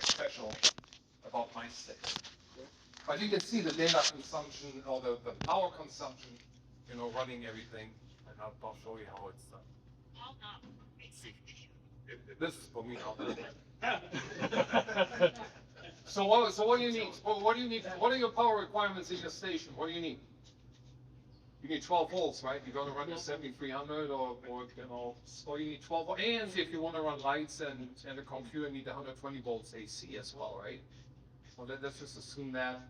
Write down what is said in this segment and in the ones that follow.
that special about my state. But you can see the data consumption or the power consumption, running everything. And I'll show you how it's done. This is for me. So what do you need? What do you need? What are your power requirements in your station? What do you need? You need 12 volts, right? You're gonna run your 7300 or so you need 12 volts. And if you want to run lights and a computer, you need 120 volts AC as well, right? So let's just assume that.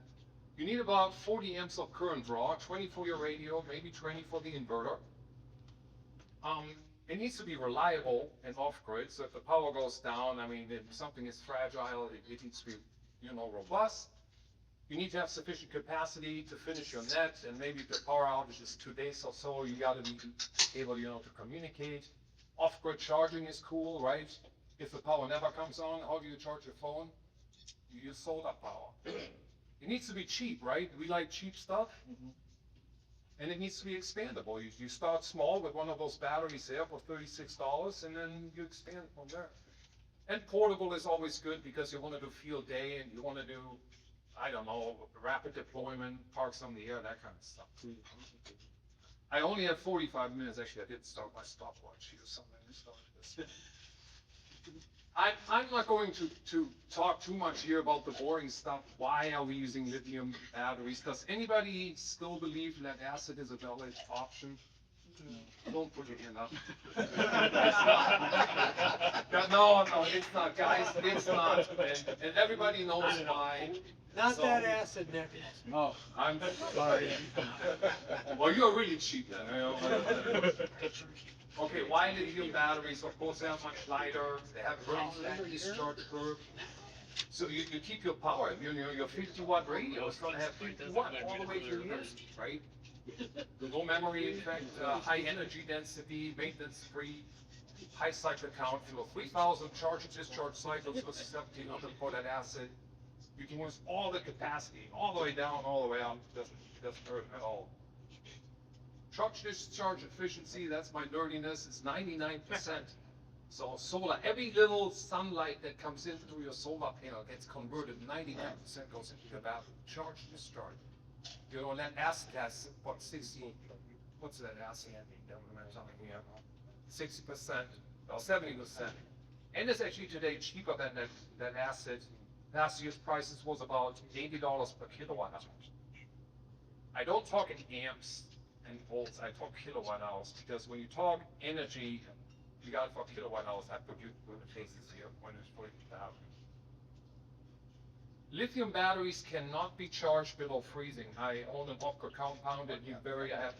You need about 40 amps of current draw, 20 for your radio, maybe 20 for the inverter. It needs to be reliable and off-grid, so if the power goes down, I mean, if something is fragile, it needs to be, robust. You need to have sufficient capacity to finish your net, and maybe if the power outage is 2 days or so, you got to be able, to communicate. Off-grid charging is cool, right? If the power never comes on, how do you charge your phone? You use solar power. It needs to be cheap, right? We like cheap stuff. And it needs to be expandable. You start small with one of those batteries there for $36, and then you expand from there. And portable is always good because you want to do field day and you want to do, I don't know, rapid deployment, parks on the air, that kind of stuff. I only have 45 minutes. Actually, I did start my stopwatch here something. I'm not going to talk too much here about the boring stuff. Why are we using lithium batteries? Does anybody still believe lead acid is a valid option? Don't put your hand up. No, it's not, guys. It's not. And everybody knows why. Not that acid, Nick. Oh, I'm sorry. Well, you're really cheap then. Okay, why lithium batteries? Of course, they are much lighter. They have a very flat discharge curve. So you keep your power. Your 50-watt radio is going to have 50 watt all the way through the years, right? Low memory effect, high energy density, maintenance free, high cycle count, 3,000 charge and discharge cycles with 1,700 for that acid. You can use all the capacity, all the way down, all the way up. Doesn't hurt at all. Charge discharge efficiency, that's my nerdiness, is 99%. So solar, every little sunlight that comes in through your solar panel gets converted, 99% goes into the battery. Charge discharge. And that acid has, what, 60, what's that acid? 60% or 70%. And it's actually today cheaper than that acid. Last year's prices was about $80 per kilowatt hour. I don't talk in amps and volts, I talk kilowatt hours, because when you talk energy, you got it for kilowatt hours. I put you with the faces here when it's 40,000. Lithium batteries cannot be charged below freezing. I own an off-grid compound in Newberry. I have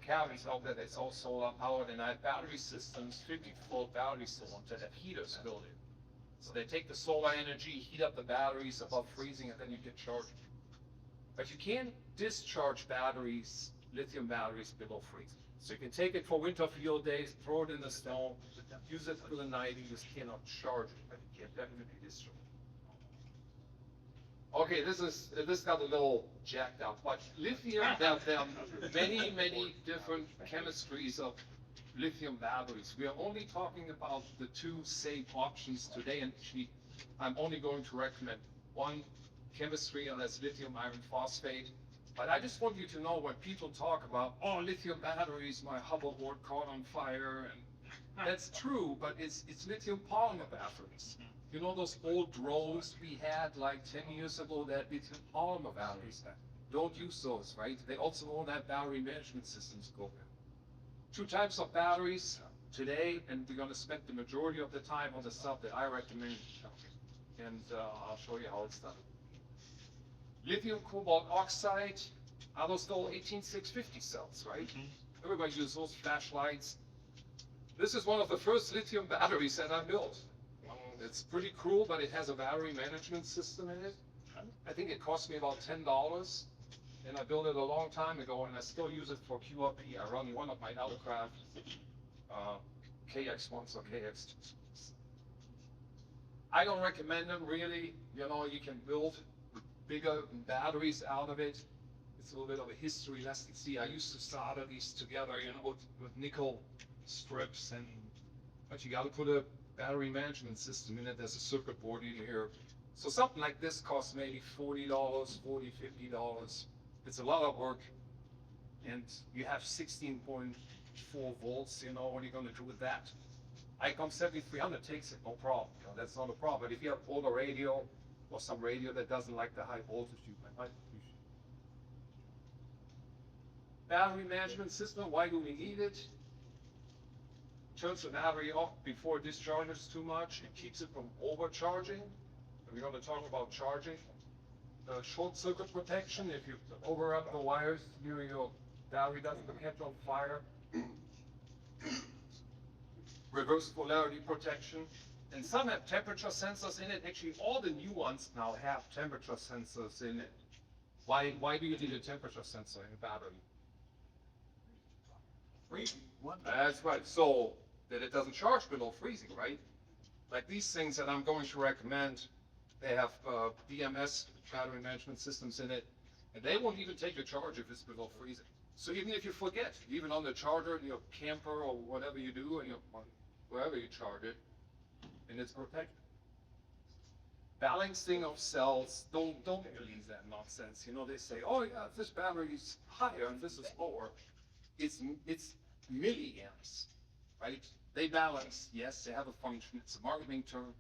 cabins out there that's all solar powered, and I have battery systems, 50-volt battery systems that have heaters built in. So they take the solar energy, heat up the batteries above freezing, and then you get charged. But you can't discharge batteries, lithium batteries, below freezing. So you can take it for winter field days, throw it in the snow, use it through the night. You just cannot charge it, but you can definitely discharge. Okay, this got a little jacked up, but lithium, there are many different chemistries of lithium batteries. We are only talking about the two safe options today, and actually, I'm only going to recommend one chemistry, and that's lithium iron phosphate. But I just want you to know when people talk about, oh, lithium batteries, my hoverboard caught on fire, and that's true, but it's lithium polymer batteries. You know those old drones we had like 10 years ago that lithium polymer batteries? Don't use those, right? They also won't have battery management systems go in. Two types of batteries today, and we're going to spend the majority of the time on the stuff that I recommend, and I'll show you how it's done. Lithium cobalt oxide, are those still 18650 cells, right? Everybody uses those flashlights. This is one of the first lithium batteries that I built. It's pretty cool, but it has a battery management system in it. I think it cost me about $10, and I built it a long time ago, and I still use it for QRP. I run one of my aircraft, KX1s or KX2s. I don't recommend them really. You can build bigger batteries out of it. It's a little bit of a history lesson. See, I used to solder these together, with nickel strips, but you got to put a battery management system in it. There's a circuit board in here. So something like this costs maybe $40, $40, $50. It's a lot of work. And you have 16.4 volts, you know, what are you gonna do with that? ICOM 7300 takes it, no problem, you know, that's not a problem. But if you have older radio or some radio that doesn't like the high voltage, you might. Battery management system, why do we need it? Turns the battery off before it discharges too much. It keeps it from overcharging. We're going to talk about charging. Short circuit protection, if you overwrap the wires, your battery doesn't catch on fire. Reverse polarity protection. And some have temperature sensors in it. Actually, all the new ones now have temperature sensors in it. Why do you need a temperature sensor in a battery? Freezing. That's right. So that it doesn't charge below freezing, right? Like these things that I'm going to recommend, they have BMS, battery management systems in it, and they won't even take a charge if it's below freezing. So even if you forget, even on the charger in your camper or whatever you do, and wherever you charge it, and it's protected. Balancing of cells, don't believe that nonsense. You know, they say, oh yeah, if this battery is higher and this is lower, it's milliamps, right? They balance, yes, they have a function, it's a marketing term.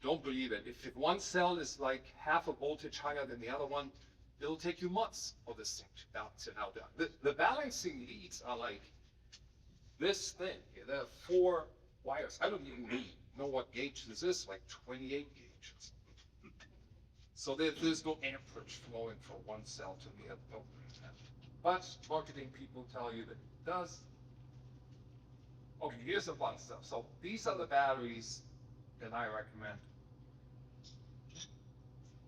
Don't believe it. If one cell is like half a voltage higher than the other one, it'll take you months for this thing to balance it out. The balancing leads are like this thing. There are 4 wires. I don't even know what gauge this is, like 28 gauges. So there's no amperage flowing from one cell to the other. But marketing people tell you that it does. Okay, here's the fun stuff. So these are the batteries that I recommend.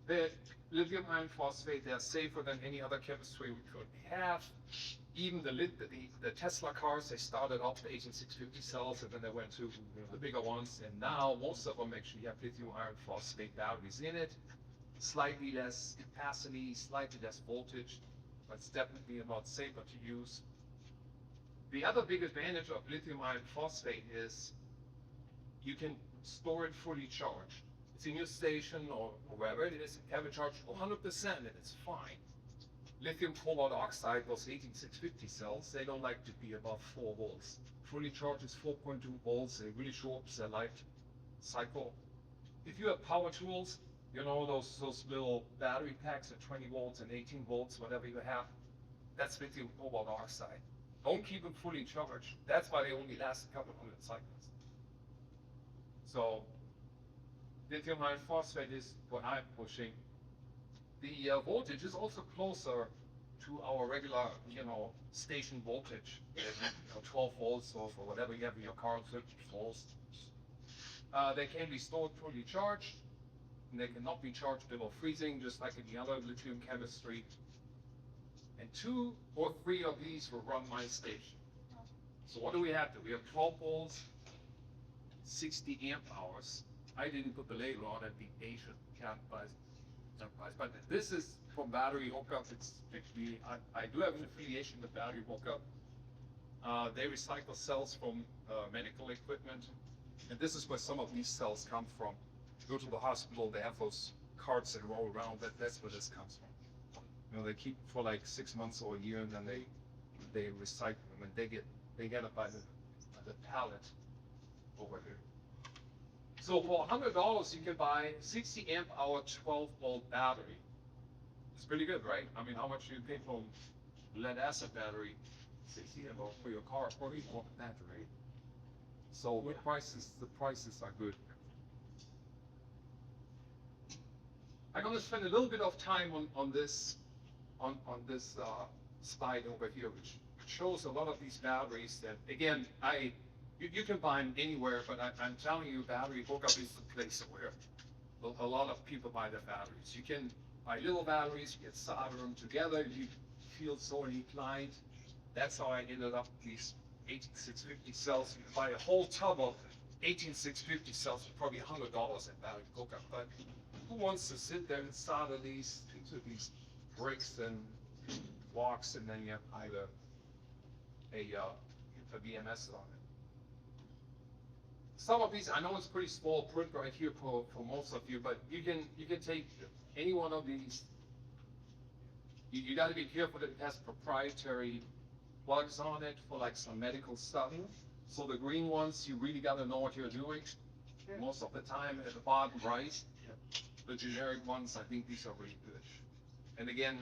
The lithium iron phosphate, they're safer than any other chemistry we could have. Even the Tesla cars, they started off the 18650 cells and then they went to the bigger ones. And now most of them actually have lithium iron phosphate batteries in it. Slightly less capacity, slightly less voltage, but it's definitely a lot safer to use. The other big advantage of lithium iron phosphate is you can store it fully charged. It's in your station or wherever it is, have it charged 100% and it's fine. Lithium cobalt oxide, those 18650 cells, they don't like to be above 4 volts. Fully charged is 4.2 volts, they really short their life cycle. If you have power tools, you know, those little battery packs at 20 volts and 18 volts, whatever you have, that's lithium cobalt oxide. Don't keep them fully charged. That's why they only last a couple hundred cycles. So lithium iron phosphate is what I'm pushing. The voltage is also closer to our regular, you know, station voltage, 12 volts or for whatever you have in your car, 30 volts. They can be stored fully charged, and they cannot be charged below freezing, just like in the other lithium chemistry. And 2 or 3 of these will run my station. So what do we have? We have 12 volts, 60 amp hours. I didn't put the label on it, the Asian can't buy. But this is from battery hookup. It's actually, I do have an affiliation with battery hookup. They recycle cells from medical equipment. And this is where some of these cells come from. You go to the hospital, they have those carts that roll around, that's where this comes from. You know, they keep it for like 6 months or a year, and then they recycle them, and they get it by the pallet over here. So for $100, you can buy 60 amp hour 12 volt battery. It's pretty good, right? I mean, how much do you pay for lead acid battery? 60 amp hour for your car, probably for that rate. So the prices are good. I'm going to spend a little bit of time on this slide over here, which shows a lot of these batteries that, again, you can buy them anywhere, but I'm telling you, battery hookup is the place where a lot of people buy their batteries. You can buy little batteries, you can solder them together, you feel so inclined. That's how I ended up with these 18650 cells. You can buy a whole tub of 18650 cells for probably $100 at battery hookup. But who wants to sit there and solder these into these bricks and blocks, and then you have either a BMS on it? some of these, I know it's pretty small print right here for most of you, but you can take any one of these. You gotta be careful that it has proprietary plugs on it for like some medical stuff. So the green ones, you really gotta know what you're doing. Most of the time at the bottom right, the generic ones, I think these are really good. And again,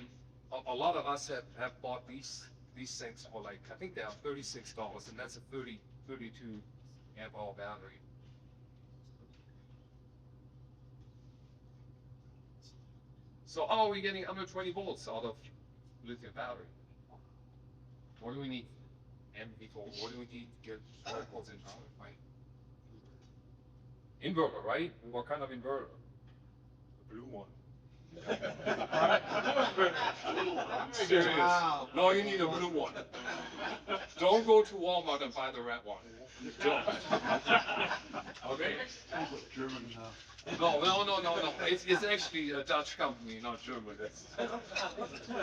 a lot of us have bought these things for like, I think they are $36, and that's a 32 amp hour battery. So how are we getting 120 volts out of lithium battery? What do we need? MV volts. What do we need to get 12 volts in power? Right? Inverter, right? What kind of inverter? The blue one. Serious. Wow. No, you need a blue one. Don't go to Walmart and buy the red one. Don't. Okay. German. No. It's actually a Dutch company, not German. It's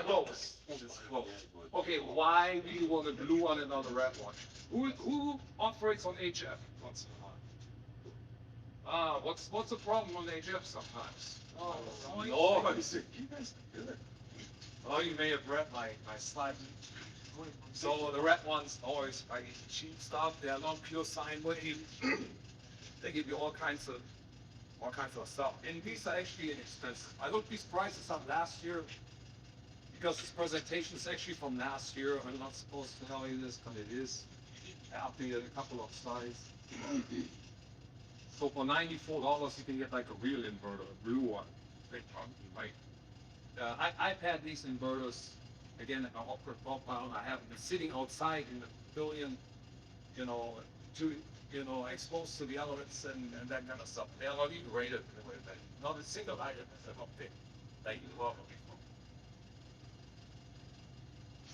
close. It's close. Okay, why do you want a blue one and not a red one? Who operates on HF? What's the problem on HF sometimes? You may have read my slide. So the red ones always like cheap stuff. They are not pure sine wave. They give you all kinds of stuff. And these are actually inexpensive. I looked these prices up last year because this presentation is actually from last year. I'm not supposed to tell you this, but it is. I updated a couple of slides. So for $94, you can get like a real inverter, a blue one. Big chunky, right? I've had these inverters, again, at my opera compound. I have them sitting outside in the pavilion, exposed to the elements and that kind of stuff. They're not even rated. Not a single item has ever picked that you love before.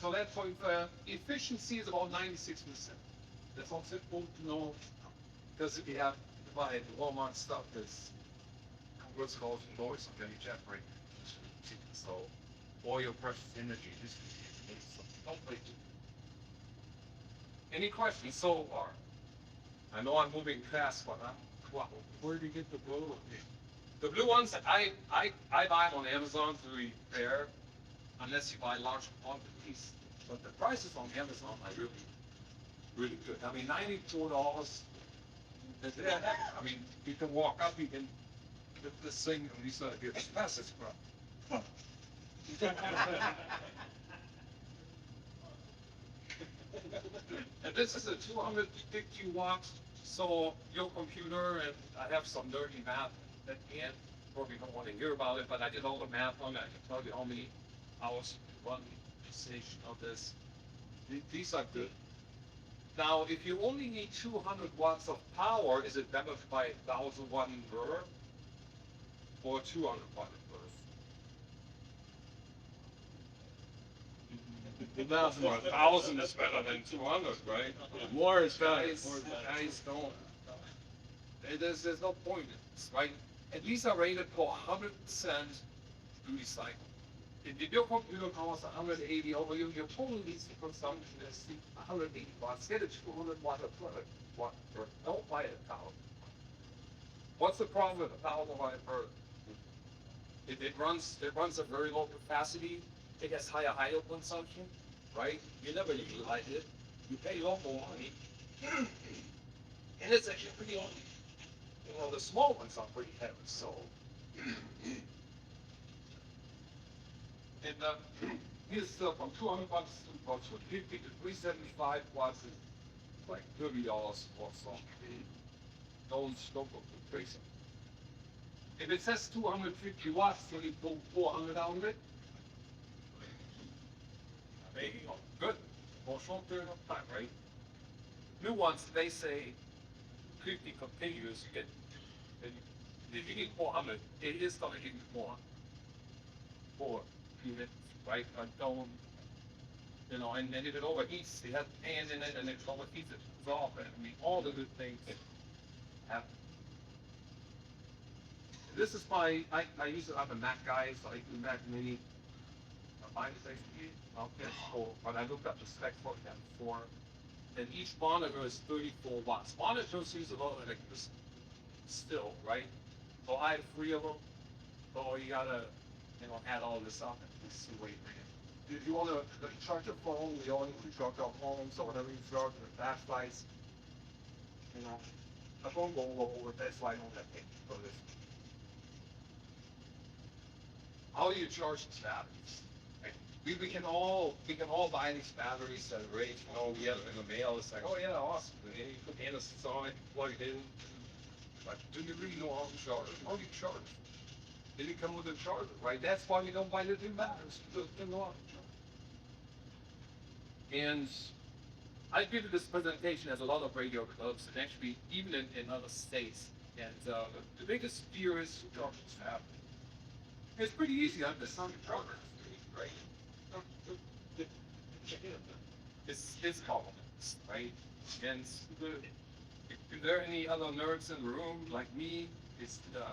So that for efficiency is about 96%. That's also important to know, because if you have buy Walmart stuff, there's what's called noise on the evaporate. So all your precious energy just don't play too. Any questions so far? I know I'm moving fast, but where do you get the blue? The blue ones, I buy them on Amazon to repair, unless you buy large quantities. But the prices on Amazon are really good. I mean, $94. I mean, you can walk up, you can lift this thing, and these are the fastest crap. And this is a 250 watts, so your computer, and I have some dirty math at the end, probably don't want to hear about it, but I did all the math on it. I can tell you how many hours you run the station of this. These are good. Now, if you only need 200 watts of power, is it better to buy a 1,000 watt inverter or 200 watt inverter? 1,000 is better than 200, right? More is better. Guys don't. There's no point in this, right? And these are rated for 100% duty cycle. If your computer costs 180 over your total DC consumption is 180 watts, get a 200 watt inverter. Don't buy a 1,000. What's the problem with a 1,000 watt inverter? It runs at very low capacity. It has higher idle consumption, right? You never utilize it. You pay a lot more money, and it's actually pretty old. The small ones are pretty heavy, so. And here's from 200 watts to about 250 to 375 watts is like $30 or so. Don't go too crazy. If it says 250 watts, so you pull 400 out of it. Maybe not good for a short period of time, right? New ones, they say 50 continuous. You get, if you need 400, it is going to give you more. For units, right? But don't, and then if it overheats, it has pan in it, and it overheats, it comes off. And I mean, all the good things happen. This is I used to have a Mac guy, so I do Mac Mini. Mine is actually not this full, but I looked up the spec for them for and each monitor is 34 watts. Monitors use a lot of electricity still, right? So I have 3 of them. So you gotta, add all this up and this is the way it is. If you wanna charge your phone, we all need to charge our phones, or whatever you charge, the flashlights. I don't go over that's why I don't have page for this. How do you charge these batteries? We can all buy these batteries at a rate, we have it in the mail, it's like, oh yeah, awesome. And then you put the innocence on it, plug it in. But do you really know how to charge it? How do you charge it? Did it come with a charger, right? That's why we don't buy lithium batteries. You don't know how to charge. And I did this presentation at a lot of radio clubs, and actually even in other states. And the biggest fear is to charge this fast. It's pretty easy. I'm the sun charger, right? It's complex, right? And if there are any other nerds in the room like me, it's the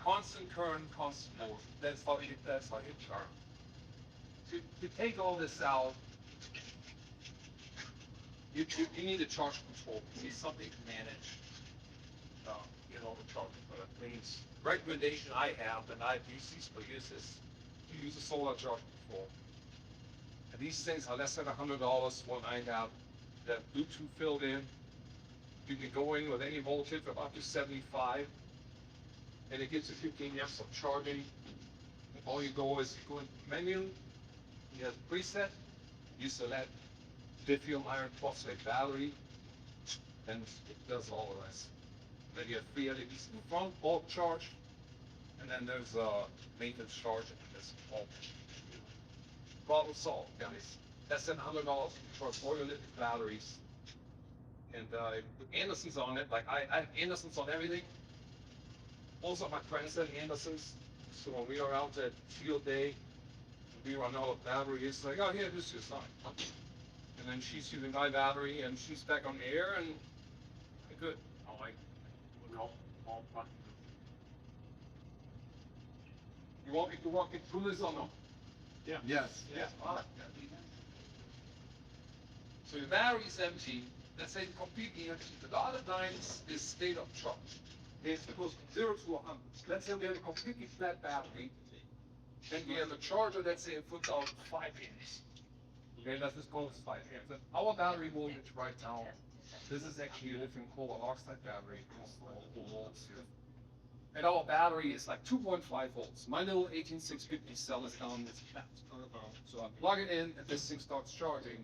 constant current, constant voltage. That's how you charge. To take all this out, you need a charge control. You need something to manage, the charging. But it means recommendation I have, and I've used these for years, is to use a solar charge control. And these things are less than $100 when I have the Bluetooth filled in. You can go in with any voltage of up to 75, and it gives you 15 amps of charging. All you go is you go in menu, you have preset, you select lithium iron phosphate battery, and it does all the rest. Then you have 3 LEDs in the front, all charged, and then there's a maintenance charge and this all. Problem solved, guys. Less than $100 for all your lithium batteries. And put Andersons on it, like I have Andersons on everything. Also my friends have Andersons. So when we are out at field day, we run out of battery, it's like, oh, here, this is fine. And then she's using my battery, and she's back on air, and good. I like, all fun. You want me to walk you through this or no? Yeah. Yes. Yeah. So the battery is empty. Let's say completely empty. The other times is state of charge. It goes from 0 to 100. Let's say we have a completely flat battery, and we have a charger, let's say it puts out 5 amps. Okay, let's just call this 5 amps. And our battery voltage right now, this is actually a lithium cobalt oxide battery. And our battery is like 2.5 volts. My little 18650 cell is down this flat. So I plug it in, and this thing starts charging,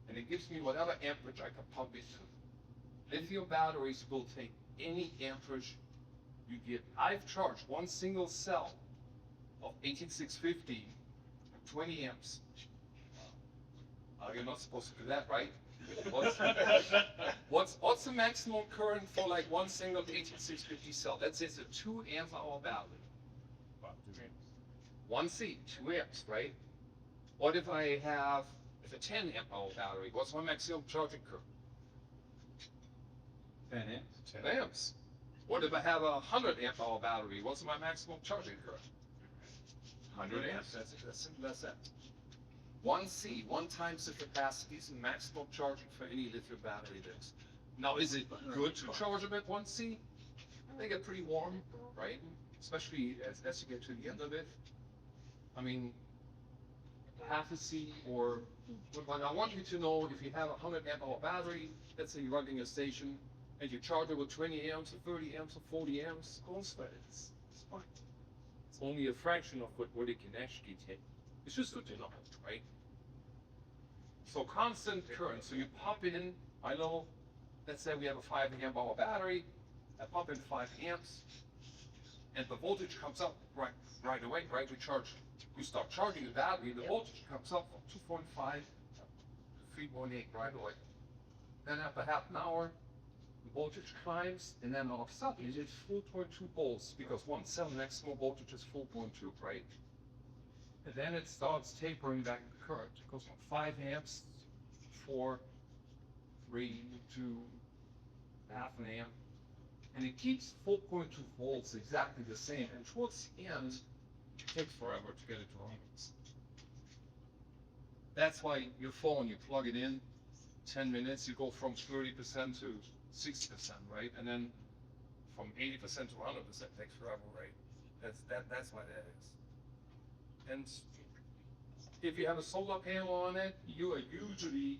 and it gives me whatever amperage I can pump it to. Lithium batteries will take any amperage you give. I've charged one single cell of 18650 at 20 amps. You're not supposed to do that, right? What's the maximum current for like one single 18650 cell? Let's say it's a 2 amp hour battery. 1C, 2 amps, right? What if I have a 10 amp hour battery? What's my maximum charging current? 10 amps. 10 amps. What if I have a 100 amp hour battery? What's my maximum charging current? 100 amps. That's it. That's simple as that. 1C, 1 times the capacity, is the maximum charging for any lithium battery there is. Now, is it good to charge them at 1C? They get pretty warm, right? Especially as you get to the end of it. I mean, half a C, or but I want you to know, if you have a 100 amp hour battery, let's say you're running a station, and you charge it with 20 amps or 30 amps or 40 amps, go sweat it. It's fine. It's only a fraction of what it can actually take. It's just good to know, right? So constant current. So you pump in, I know, let's say we have a 5 amp hour battery, I pump in 5 amps, and the voltage comes up right away, right? We start charging the battery, the voltage comes up from 2.5 to 3.8 right away. Then after half an hour, the voltage climbs, and then all of a sudden it's 4.2 volts, because one cell maximum voltage is 4.2, right? And then it starts tapering back the current. It goes from 5 amps, 4, 3, to half an amp. And it keeps 4.2 volts exactly the same. And towards the end, it takes forever to get it to 100. That's why your phone, you plug it in, 10 minutes, you go from 30% to 60%, right? And then from 80% to 100% takes forever, right? That's why that is. And if you have a solar panel on it, you are usually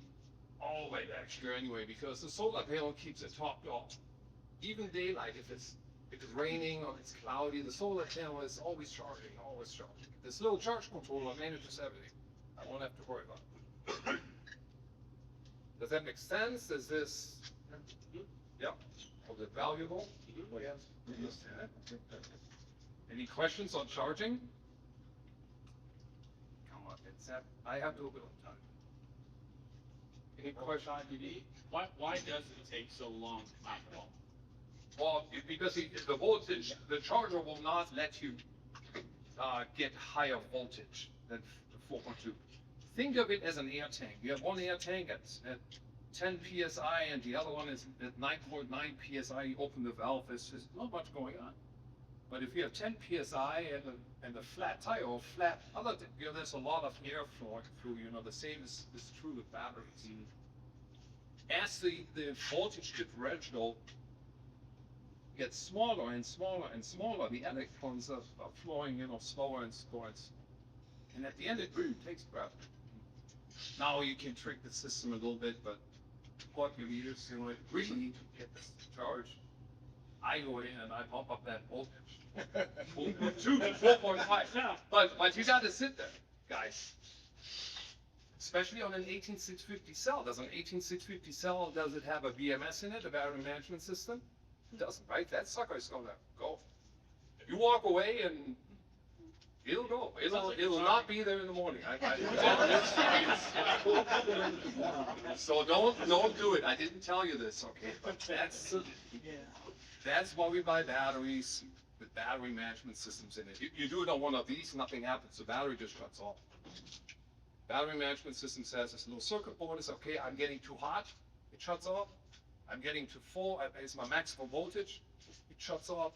all the way back here anyway, because the solar panel keeps it topped off. Even daylight, if it's raining or it's cloudy, the solar panel is always charging, always charging. This little charge controller manages everything. I won't have to worry about it. Does that make sense? Is this, yeah, was it valuable? Yes. Any questions on charging? Come on, it's that, I have to open it. Any questions? Why does it take so long to pop it off? Well, because the voltage, the charger will not let you get higher voltage than 4.2. Think of it as an air tank. You have one air tank at 10 psi, and the other one is at 9.9 psi. You open the valve, there's not much going on. But if you have 10 psi and a flat tire or flat other, there's a lot of air flowing through. The same is true with batteries. As the voltage differential gets smaller and smaller and smaller, the electrons are flowing, slower and slower. And at the end, it really takes forever. Now you can trick the system a little bit, but plug your meters, really need to get this charged. I go in and I pump up that voltage. 2 to 4.5. But you got to sit there, guys. Especially on an 18650 cell. Does an 18650 cell, does it have a BMS in it, a battery management system? It doesn't, right? That sucker is gonna go. You walk away and it'll go. It'll not be there in the morning. So don't do it. I didn't tell you this, okay? But that's why we buy batteries with battery management systems in it. You do it on one of these, nothing happens. The battery just shuts off. Battery management system says this little circuit board is okay. I'm getting too hot. It shuts off. I'm getting too full. It's my maximum voltage. It shuts off.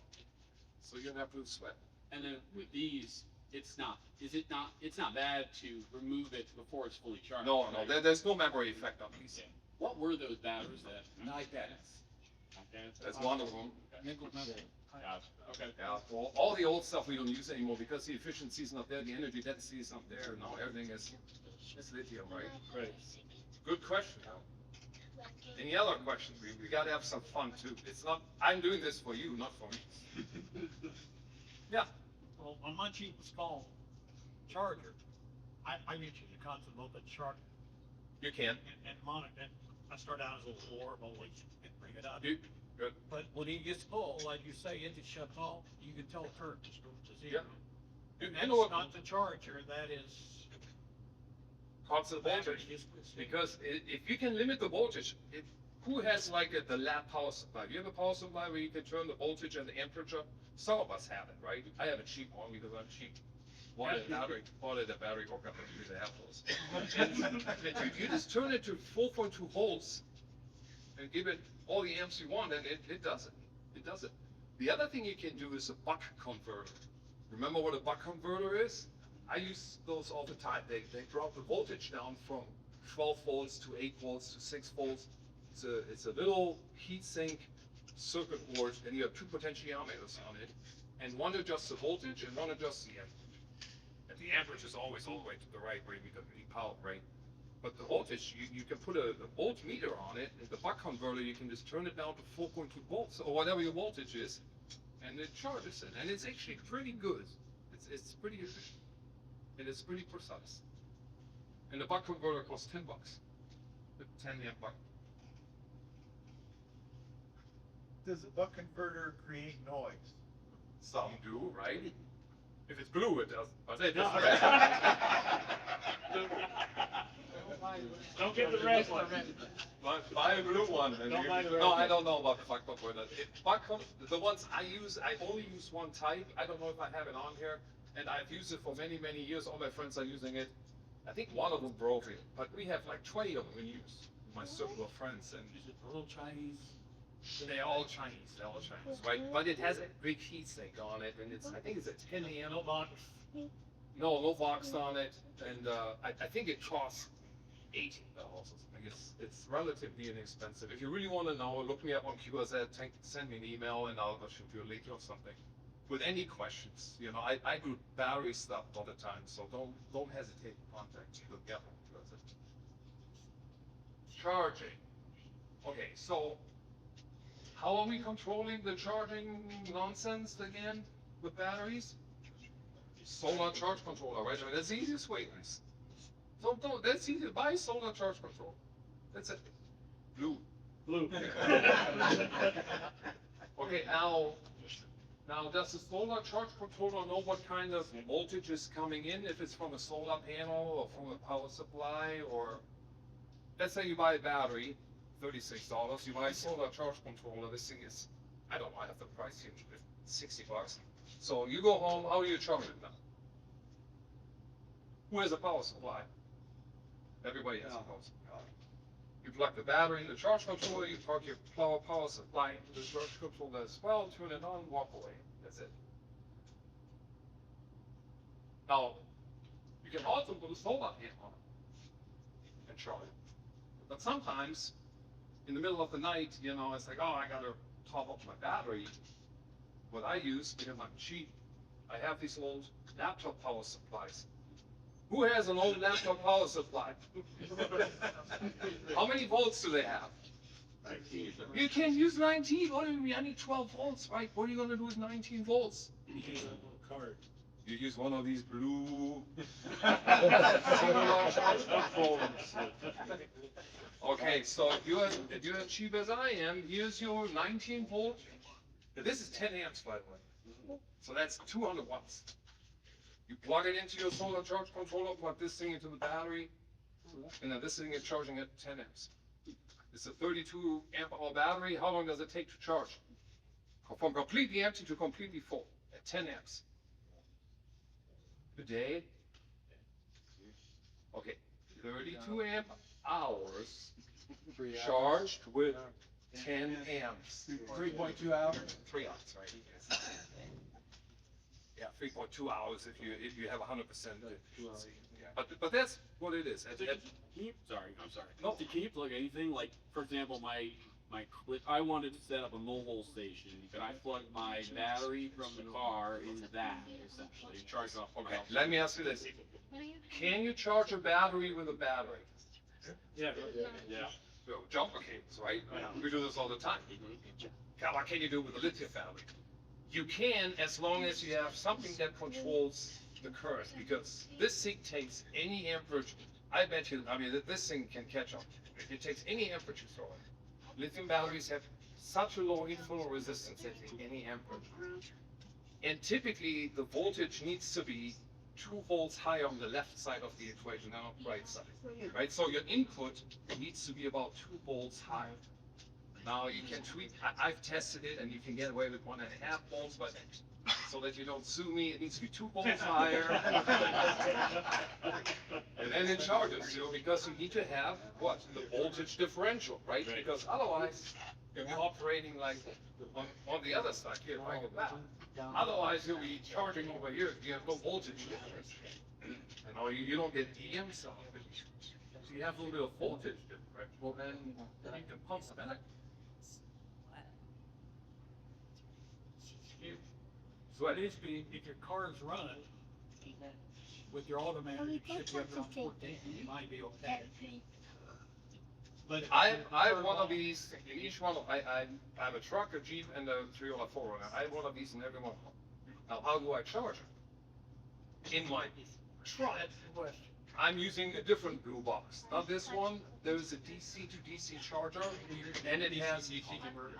So you don't have to sweat. And then with these, it's not bad to remove it before it's fully charged. No, right? there's no memory effect on these. Okay. What were those batteries that? That's one of them. Gotcha. Okay. Yeah, well, all the old stuff we don't use anymore because the efficiency is not there, the energy density is not there. Now everything is lithium, right? Right. Good question. Any other questions? We gotta have some fun too. It's not, I'm doing this for you, not for me. Yeah. Well, on my cheapest phone charger, I usually the constant mode but charge You can. and monitor. And I start out as a little warm, always and bring it up. Good. But when it gets full, like you say, it just shuts off. You can tell it turns to zero. Yeah. And You that's know what? not the charger. That is Constant voltage. Because if you can limit the voltage, who has like the lab power supply? Do you have a power supply where you can turn the voltage and the temperature? Some of us have it, right? I have a cheap one because I'm cheap. Bought a battery hookup and use the have those. You just turn it to 4.2 volts and give it all the amps you want, and it does it. It does it. The other thing you can do is a buck converter. Remember what a buck converter is? I use those all the time. They drop the voltage down from 12 volts to 8 volts to 6 volts. It's a little heat sink circuit board, and you have 2 potentiometers on it, and one adjusts the voltage and one adjusts the amperage. And the amperage is always all the way to the right where you need power, right? But the voltage, you can put a voltmeter on it, and the buck converter, you can just turn it down to 4.2 volts, or whatever your voltage is, and it charges it. And it's actually pretty good. It's pretty efficient. And it's pretty precise. And the buck converter costs $10. The 10 amp buck. Does the buck converter create noise? Some do, right? If it's blue, it does. But it No. doesn't. Don't get the red one. Buy a blue one. And Don't buy the red no, one. I don't know about the buck converter. The ones I use, I only use one type. I don't know if I have it on here. And I've used it for many, many years. All my friends are using it. I think one of them broke it, but we have like 20 of them in use. My circle of friends, and Is it a little Chinese? they're all Chinese, right? But it has a big heat sink on it, and I think it's a 10 amp. No box. No Vox on it, and I think it costs $18 or something. It's relatively inexpensive. If you really want to know, look me up on QSL, send me an email and I'll shoot you a link or something. With any questions, you know, I do battery stuff all the time, so don't hesitate to contact me. Yeah. Charging. Okay, so how are we controlling the charging nonsense again with batteries? Solar charge controller, right? I mean, that's the easiest way, guys. That's easy. Buy solar charge control. That's it. Blue. Okay, now does the solar charge controller know what kind of voltage is coming in, if it's from a solar panel or from a power supply, or let's say you buy a battery, $36, you buy a solar charge controller, this thing is, I don't know, I have the price here, $60. So you go home, how do you charge it now? Who has a power supply? Everybody has a power supply. You plug the battery in the charge controller, you plug your power supply into the charge controller as well, turn it on, walk away. That's it. Now, you can also put a solar panel on it and charge it. But sometimes, in the middle of the night, you know, it's like, oh, I gotta top up my battery. What I use, because I'm cheap, I have these old laptop power supplies. Who has an old laptop power supply? How many volts do they have? 19. You can't use 19. What do you mean? I need 12 volts, right? What are you gonna do with 19 volts? Card. You use one of these blue solar charge controllers. Okay, so if you're as cheap as I am, here's your 19 volt. This is 10 amps, by the way. So that's 200 watts. You plug it into your solar charge controller, plug this thing into the battery, and then this thing is charging at 10 amps. It's a 32 amp hour battery. How long does it take to charge? From completely empty to completely full at 10 amps. A day? Okay, 32 amp hours charged with 10 amps. 3.2 hours. 3 hours, right? Yeah, 3.2 hours if you have 100% efficiency. Yeah. But that's what it is. So can I'm sorry. No, can you plug anything? Like, for example, I wanted to set up a mobile station. Can I plug my battery from the car into that, essentially? Charge it off. Okay, let me ask you this. Can you charge a battery with a battery? Yeah. So, jumper cables, right? We do this all the time. What can you do with a lithium battery? You can, as long as you have something that controls the current, because this thing takes any amperage. I bet you, I mean, this thing can catch up. It takes any amperage you throw in. Lithium batteries have such a low internal resistance that they take any amperage. And typically, the voltage needs to be 2 volts higher on the left side of the equation than on the right side, right? So your input needs to be about 2 volts higher. Now you can tweak, I've tested it and you can get away with 1.5 volts, but so that you don't sue me, it needs to be 2 volts higher. And then it charges, you know, because you need to have what? The voltage differential, right? Because otherwise you're operating like on the other side here, like that. Otherwise you'll be charging over here if you have no voltage difference. You know, you don't get EM stuff. So you have a little bit of voltage differential, then you can pump back. So at least If your car is running with your automatic, it should be up around 14, you might be okay. But I have one of these in each one. I have a truck, a Jeep, and a 304 runner. I have one of these in every one of them. Now, how do I charge it? In my truck, I'm using a different blue box. Now, this one, there's a DC to DC charger, and it has DC converter.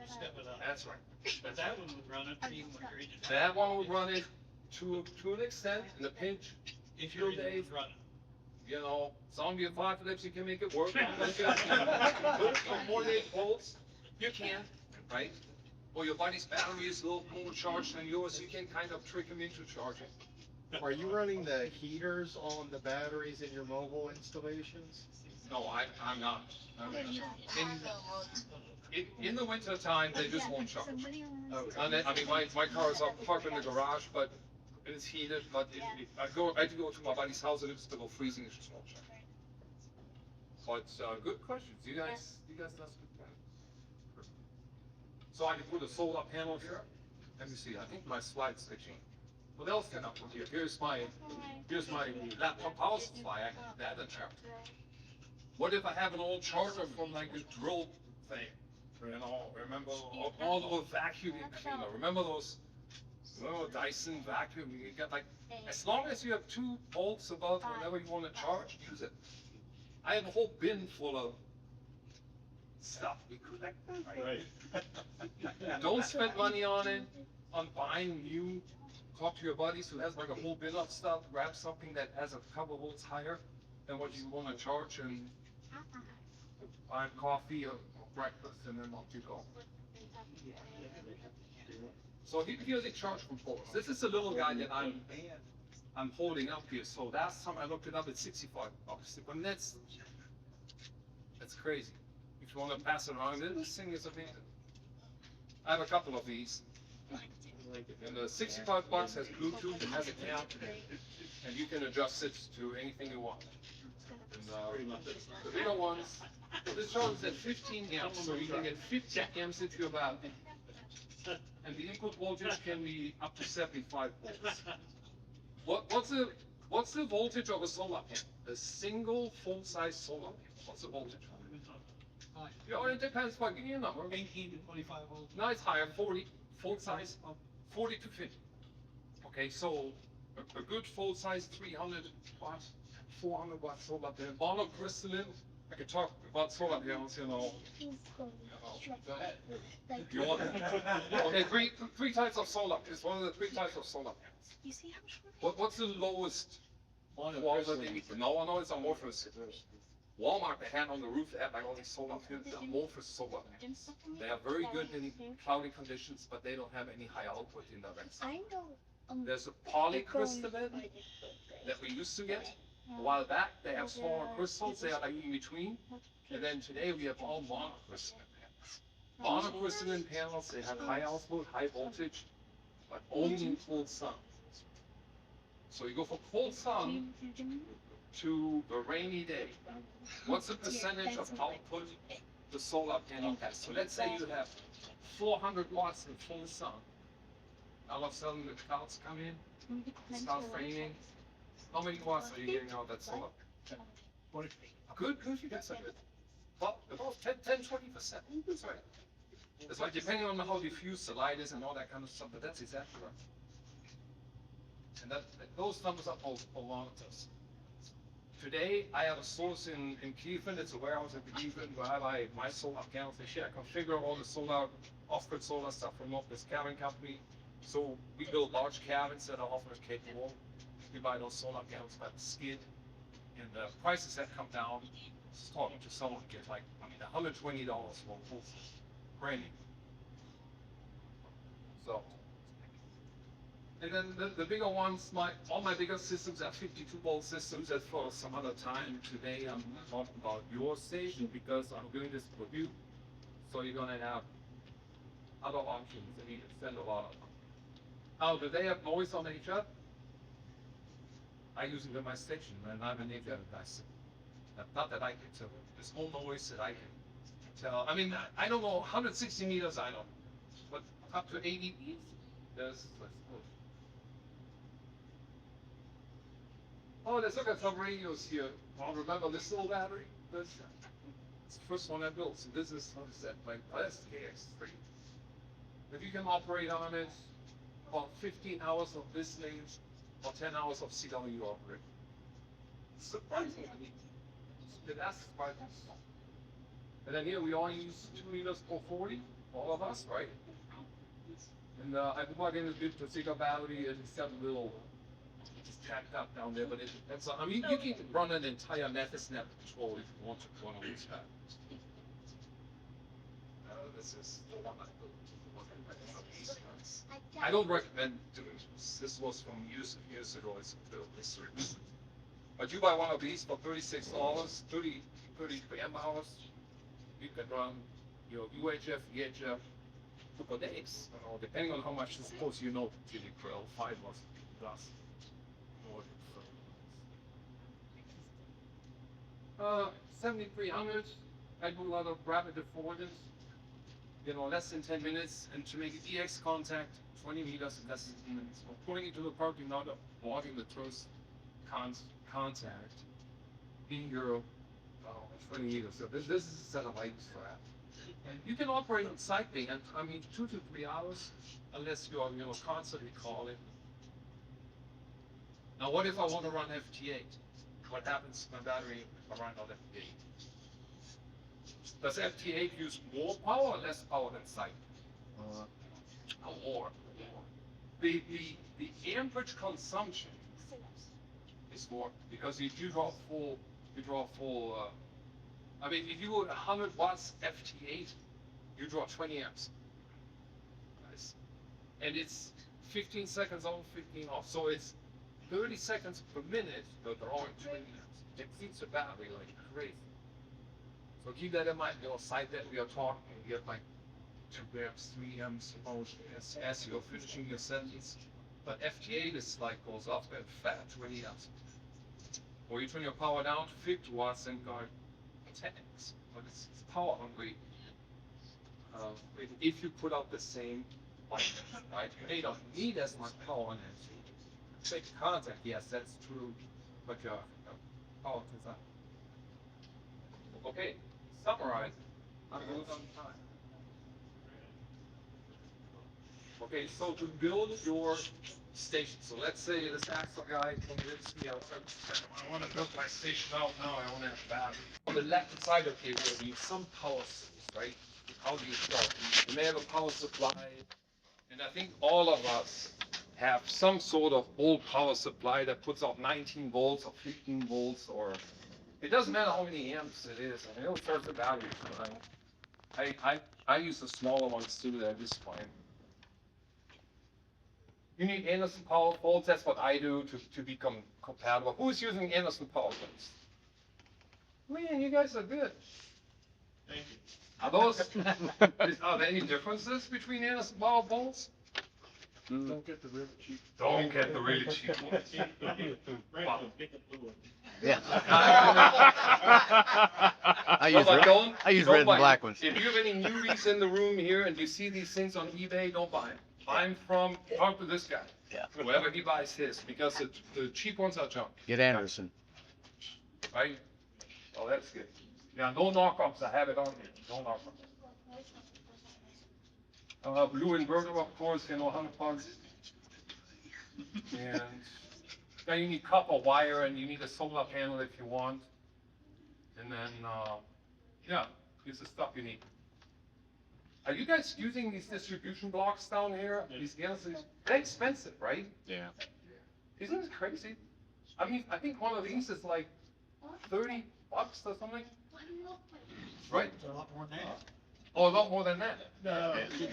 Step it up. That's right. But that one would run it even when you're in it. That one would run it to an extent in a pinch. If you're days, running. you know, zombie apocalypse, you can make it work. Put some 48 volts, you can, right? Or your buddy's battery is a little more charged than yours, you can kind of trick him into charging. Are you running the heaters on the batteries in your mobile installations? No, I'm not. In the winter time, they just won't charge. And then, I mean, my car is up parked in the garage, but it's heated. But I do go to my buddy's house and it's below freezing. It's just won't charge. But good questions. You guys asked good questions. So I can put a solar panel here. Let me see. I think my slide's switching. What else can I put here? Here's my laptop power supply. I can put that in there. What if I have an old charger from like a drill thing? You know, remember all those vacuuming cleaner? Remember those? Oh, Dyson vacuum. You get like, as long as you have 2 volts above whenever you want to charge, use it. I have a whole bin full of stuff we collect. Right. Don't spend money on it, on buying new. Talk to your buddies who has like a whole bin of stuff. Grab something that has a couple volts higher than what you want to charge, and buy coffee or breakfast, and then off you go. So here's a charge from Force. This is a little guy that I'm holding up here. So last time I looked it up, it's $65. But that's crazy. If you want to pass it around, this thing is amazing. I have a couple of these. And the $65 has Bluetooth, it has a cam, and you can adjust it to anything you want. And the bigger ones, this charges at 15 amps, so you can get 15 amps into your battery. And the input voltage can be up to 75 volts. What's the voltage of a solar panel? A single full-size solar panel. What's the voltage? You know, it depends. But give me a number. 18 to 25 volts. No, it's higher. 40 full-size, 40 to 50. Okay, so a good full-size 300 watt, 400 watt solar panel. Monocrystalline. I could talk about solar panels, you know. Go ahead. You want? Okay, three types of solar. It's one of the 3 types of solar panels. You see how short? What's the lowest quality? No, it's amorphous. Walmart, they had on the roof, they had like all these solar panels, amorphous solar panels. They are very good in cloudy conditions, but they don't have any high output in the rest. I know. There's a polycrystalline that we used to get. A while back, they have smaller crystals, they are like in between. And then today we have all monocrystalline panels. Monocrystalline panels, they have high output, high voltage, but only in full sun. So you go from full sun to a rainy day. What's the percentage of output the solar panel has? So let's say you have 400 watts in full sun. All of a sudden the clouds come in, it starts raining. How many watts are you getting out of that solar panel? Good, you get some good. Well, about 10, 20%. That's right. It's like depending on how diffuse the light is and all that kind of stuff, but that's exactly right. And those numbers are all monitors. Today, I have a source in Cleveland. It's a warehouse in Cleveland where I buy my solar panels. I configure all the solar, off-grid solar stuff from this cabin company. So we build large cabins that are off-grid capable. We buy those solar panels by the skid, and the prices have come down. Just talking to someone, get like, $120 for a full brand new. So. And then the bigger ones, all my bigger systems are 52-volt systems. That's for some other time. Today I'm talking about your station because I'm doing this for you. So you're gonna have other options and you can send a lot of them. Now, do they have noise on each other? I use it in my station and I'm an AV guy. Not that I can tell. There's no noise that I can tell. I mean, I don't know, 160 meters I know, but up to 80 meters, there's oh, let's look at some radios here. Oh, remember this little battery? It's the first one I built. So this is, what is that, like SKX3. If you can operate on it, about 15 hours of listening, or 10 hours of CW operating. Surprisingly, that's surprising. And then here we all use 2 liters per 40, all of us, right? And I plug in a bit particular battery, and it's got a little, just jacked up down there, but that's, I mean, you can run an entire net control if you want to run on these batteries. This is the one I built. I don't recommend doing this. This was from years and years ago. It's built this. But you buy one of these for $36, 30 amp hours. You can run your UHF, EHF for days. You know, depending on how much, I suppose you know, chili grill, 5 was plus. 7300, I do a lot of rapid avoidance, less than 10 minutes, and to make an EX contact, 20 meters in less than 10 minutes. So pulling into the parking lot, avoiding the first contact, in your 20 meters. So this is a set of items for that. And you can operate on sideband, 2 to 3 hours, unless you're constantly calling. Now, what if I want to run FT8? What happens to my battery if I run on FT8? Does FT8 use more power or less power than site? More. The amperage consumption is more because if you draw full. If you go to 100 watts FT8, you draw 20 amps. Nice. And it's 15 seconds on, 15 off. So it's 30 seconds per minute, but drawing 20 amps. It feeds the battery like crazy. So keep that in mind. Side that we are talking, you get like 2 amps, 3 amps as you're finishing your sentence. But FT8 is like goes up and fat, 20 amps. Or you turn your power down to 50 watts and go 10x, but it's power hungry. If you put out the same light, right? You may not need as much power on it. Take contact, yes, that's true, but your power consumption. Okay, summarize. I'm good on time. Okay, so to build your station, so let's say this Axel guy convinced me I want to build my station out now, I want to have a battery. On the left side of here, we need some power source, right? How do you start? You may have a power supply, and I think all of us have some sort of old power supply that puts out 19 volts or 15 volts, or it doesn't matter how many amps it is. It'll charge the battery. I use the smaller ones too at this point. You need Anderson power poles. That's what I do to become compatible. Who's using Anderson power poles? Man, you guys are good. Thank you. Are there any differences between Anderson power poles? Don't get the really cheap. Don't get the really cheap ones. Brandon, get the blue one. Yeah. I use red and black ones. If you have any newbies in the room here and you see these things on eBay, don't buy them. Buy them talk to this guy. Yeah. Whoever he buys his, because the cheap ones are junk. Get Anderson. Right? Oh, that's good. Yeah, no knockoffs. I have it on here. No knockoffs. Blue inverter, of course, 100 bucks. And now you need copper wire and you need a solar panel if you want. And then, yeah, here's the stuff you need. Are you guys using these distribution blocks down here? These Genesis? They're expensive, right? Yeah. Isn't it crazy? I think one of these is like 30 bucks or something. Right? It's a lot more than that. Oh, a lot more than that. No, if you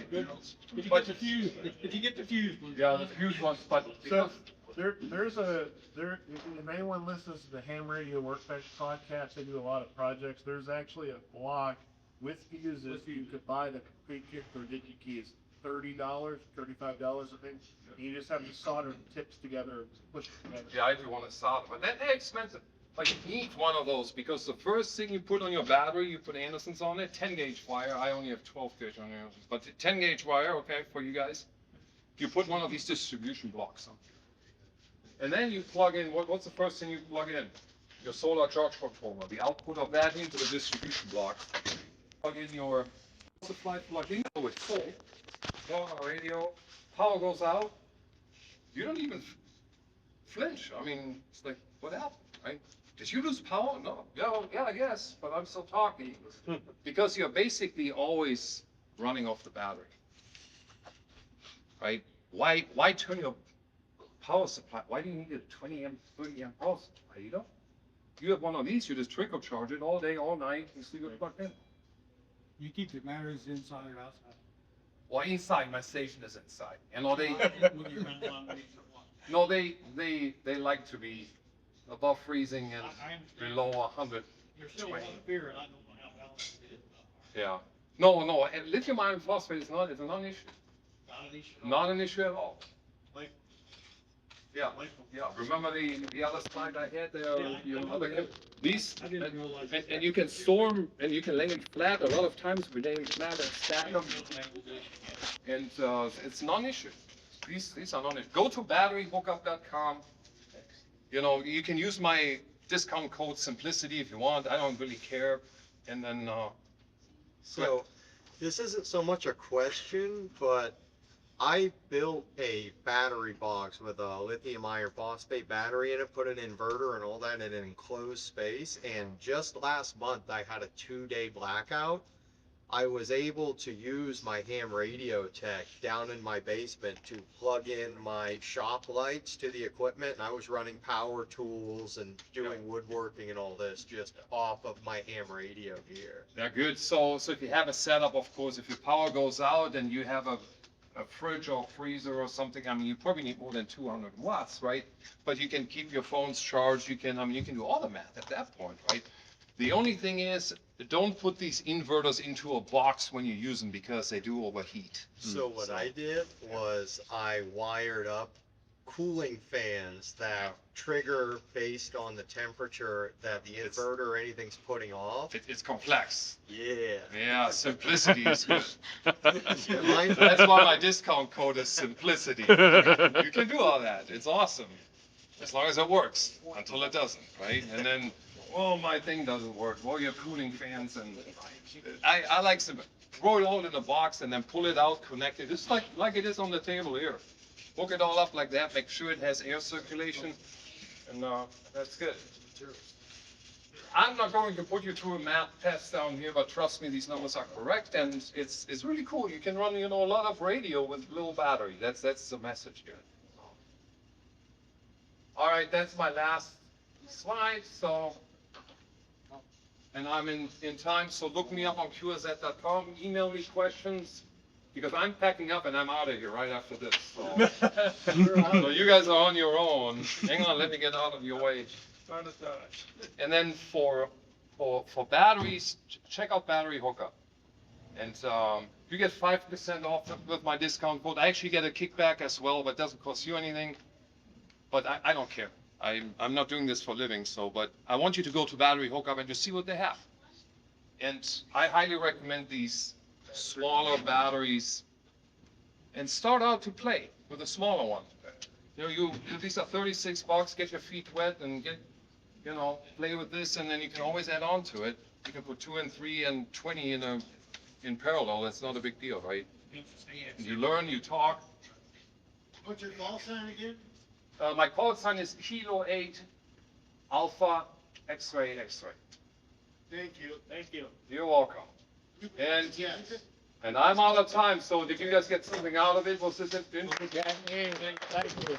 get the fuse, if you get the fuse. Yeah, the huge ones, but So there's if anyone listens to the Ham Radio Workbench podcast, they do a lot of projects. There's actually a block with fuses. You could buy the complete kit for DigiKey. It's $30, $35, I think. And you just have to solder the tips together and push it together. yeah, I do want to solder, but they're expensive. Like you need one of those because the first thing you put on your battery, you put Andersons on it, 10 gauge wire. I only have 12 gauge on Andersons, but 10 gauge wire, okay, for you guys. You put one of these distribution blocks on. And then you plug in, what's the first thing you plug in? Your solar charge controller, the output of that into the distribution block. Plug in your supply, plug in, so it's full. Plug on the radio, power goes out. You don't even flinch. I mean, it's like, what happened, right? Did you lose power? No. Yeah, I guess, but I'm still talking. Because you're basically always running off the battery. Right? Why turn your power supply? Why do you need a 20 amp, 30 amp power supply? You don't. You have one of these, you just trickle charge it all day, all night, and still get plugged in. You keep the batteries inside or outside? Well, inside, my station is inside. And all they, When you run long ways or what? no, they like to be above freezing and I understand. below 100. You're still on fear, and I don't know how balanced it is. Yeah. No, and lithium iron phosphate is not, it's a non-issue. Not an issue. Not an issue at all. Like, Yeah, yeah, remember the other slide I had there, you know, these, and you can store them, and you can lay them flat, a lot of times we lay them flat and stack them, and, it's non-issue. These are non-issue. Go to batteryhookup.com, you know, you can use my discount code Simplicity if you want, I don't really care, and then, So, this isn't so much a question, but I built a battery box with a lithium iron phosphate battery in it, put an inverter and all that in an enclosed space, and just last month I had a 2-day blackout. I was able to use my ham radio tech down in my basement to plug in my shop lights to the equipment, and I was running power tools and doing woodworking and all this just off of my ham radio gear. they're good. So if you have a setup, of course, if your power goes out and you have a fridge or freezer or something, I mean, you probably need more than 200 watts, right? But you can keep your phones charged. You can, I mean, you can do all the math at that point, right? The only thing is, don't put these inverters into a box when you use them because they do overheat. So what I did was I wired up cooling fans that trigger based on the temperature that the inverter or anything's putting off. It's complex. Yeah. Yeah, simplicity is good. Mine- That's why my discount code is Simplicity. You can do all that. It's awesome. As long as it works, until it doesn't, right? And then, well, my thing doesn't work. Well, you have cooling fans, and I like to throw it all in a box and then pull it out, connect it. It's like it is on the table here. Hook it all up like that, make sure it has air circulation, and that's good. I'm not going to put you through a math test down here, but trust me, these numbers are correct, and it's really cool. You can run, you know, a lot of radio with little battery. That's the message here. All right, that's my last slide. So, and I'm in time. So look me up on qz.com. Email me questions because I'm packing up and I'm out of here right after this. So you guys are on your own. Hang on, let me get out of your way. And then for batteries, check out Battery Hookup. And you get 5% off with my discount code. I actually get a kickback as well, but it doesn't cost you anything. But I don't care. I'm not doing this for a living, so, but I want you to go to Battery Hookup and just see what they have. And I highly recommend these smaller batteries and start out to play with a smaller one. You know, these are 36 bucks, get your feet wet and get, you know, play with this, and then you can always add on to it. You can put 2 and 3 and 20 in parallel. That's not a big deal, right? And you learn, you talk. What's your call sign again? My call sign is Kilo 8 Alpha X-ray X-ray. Thank you. Thank you. You're welcome. And Yes. and I'm out of time. So did you guys get something out of it? Was this interesting? Thank you.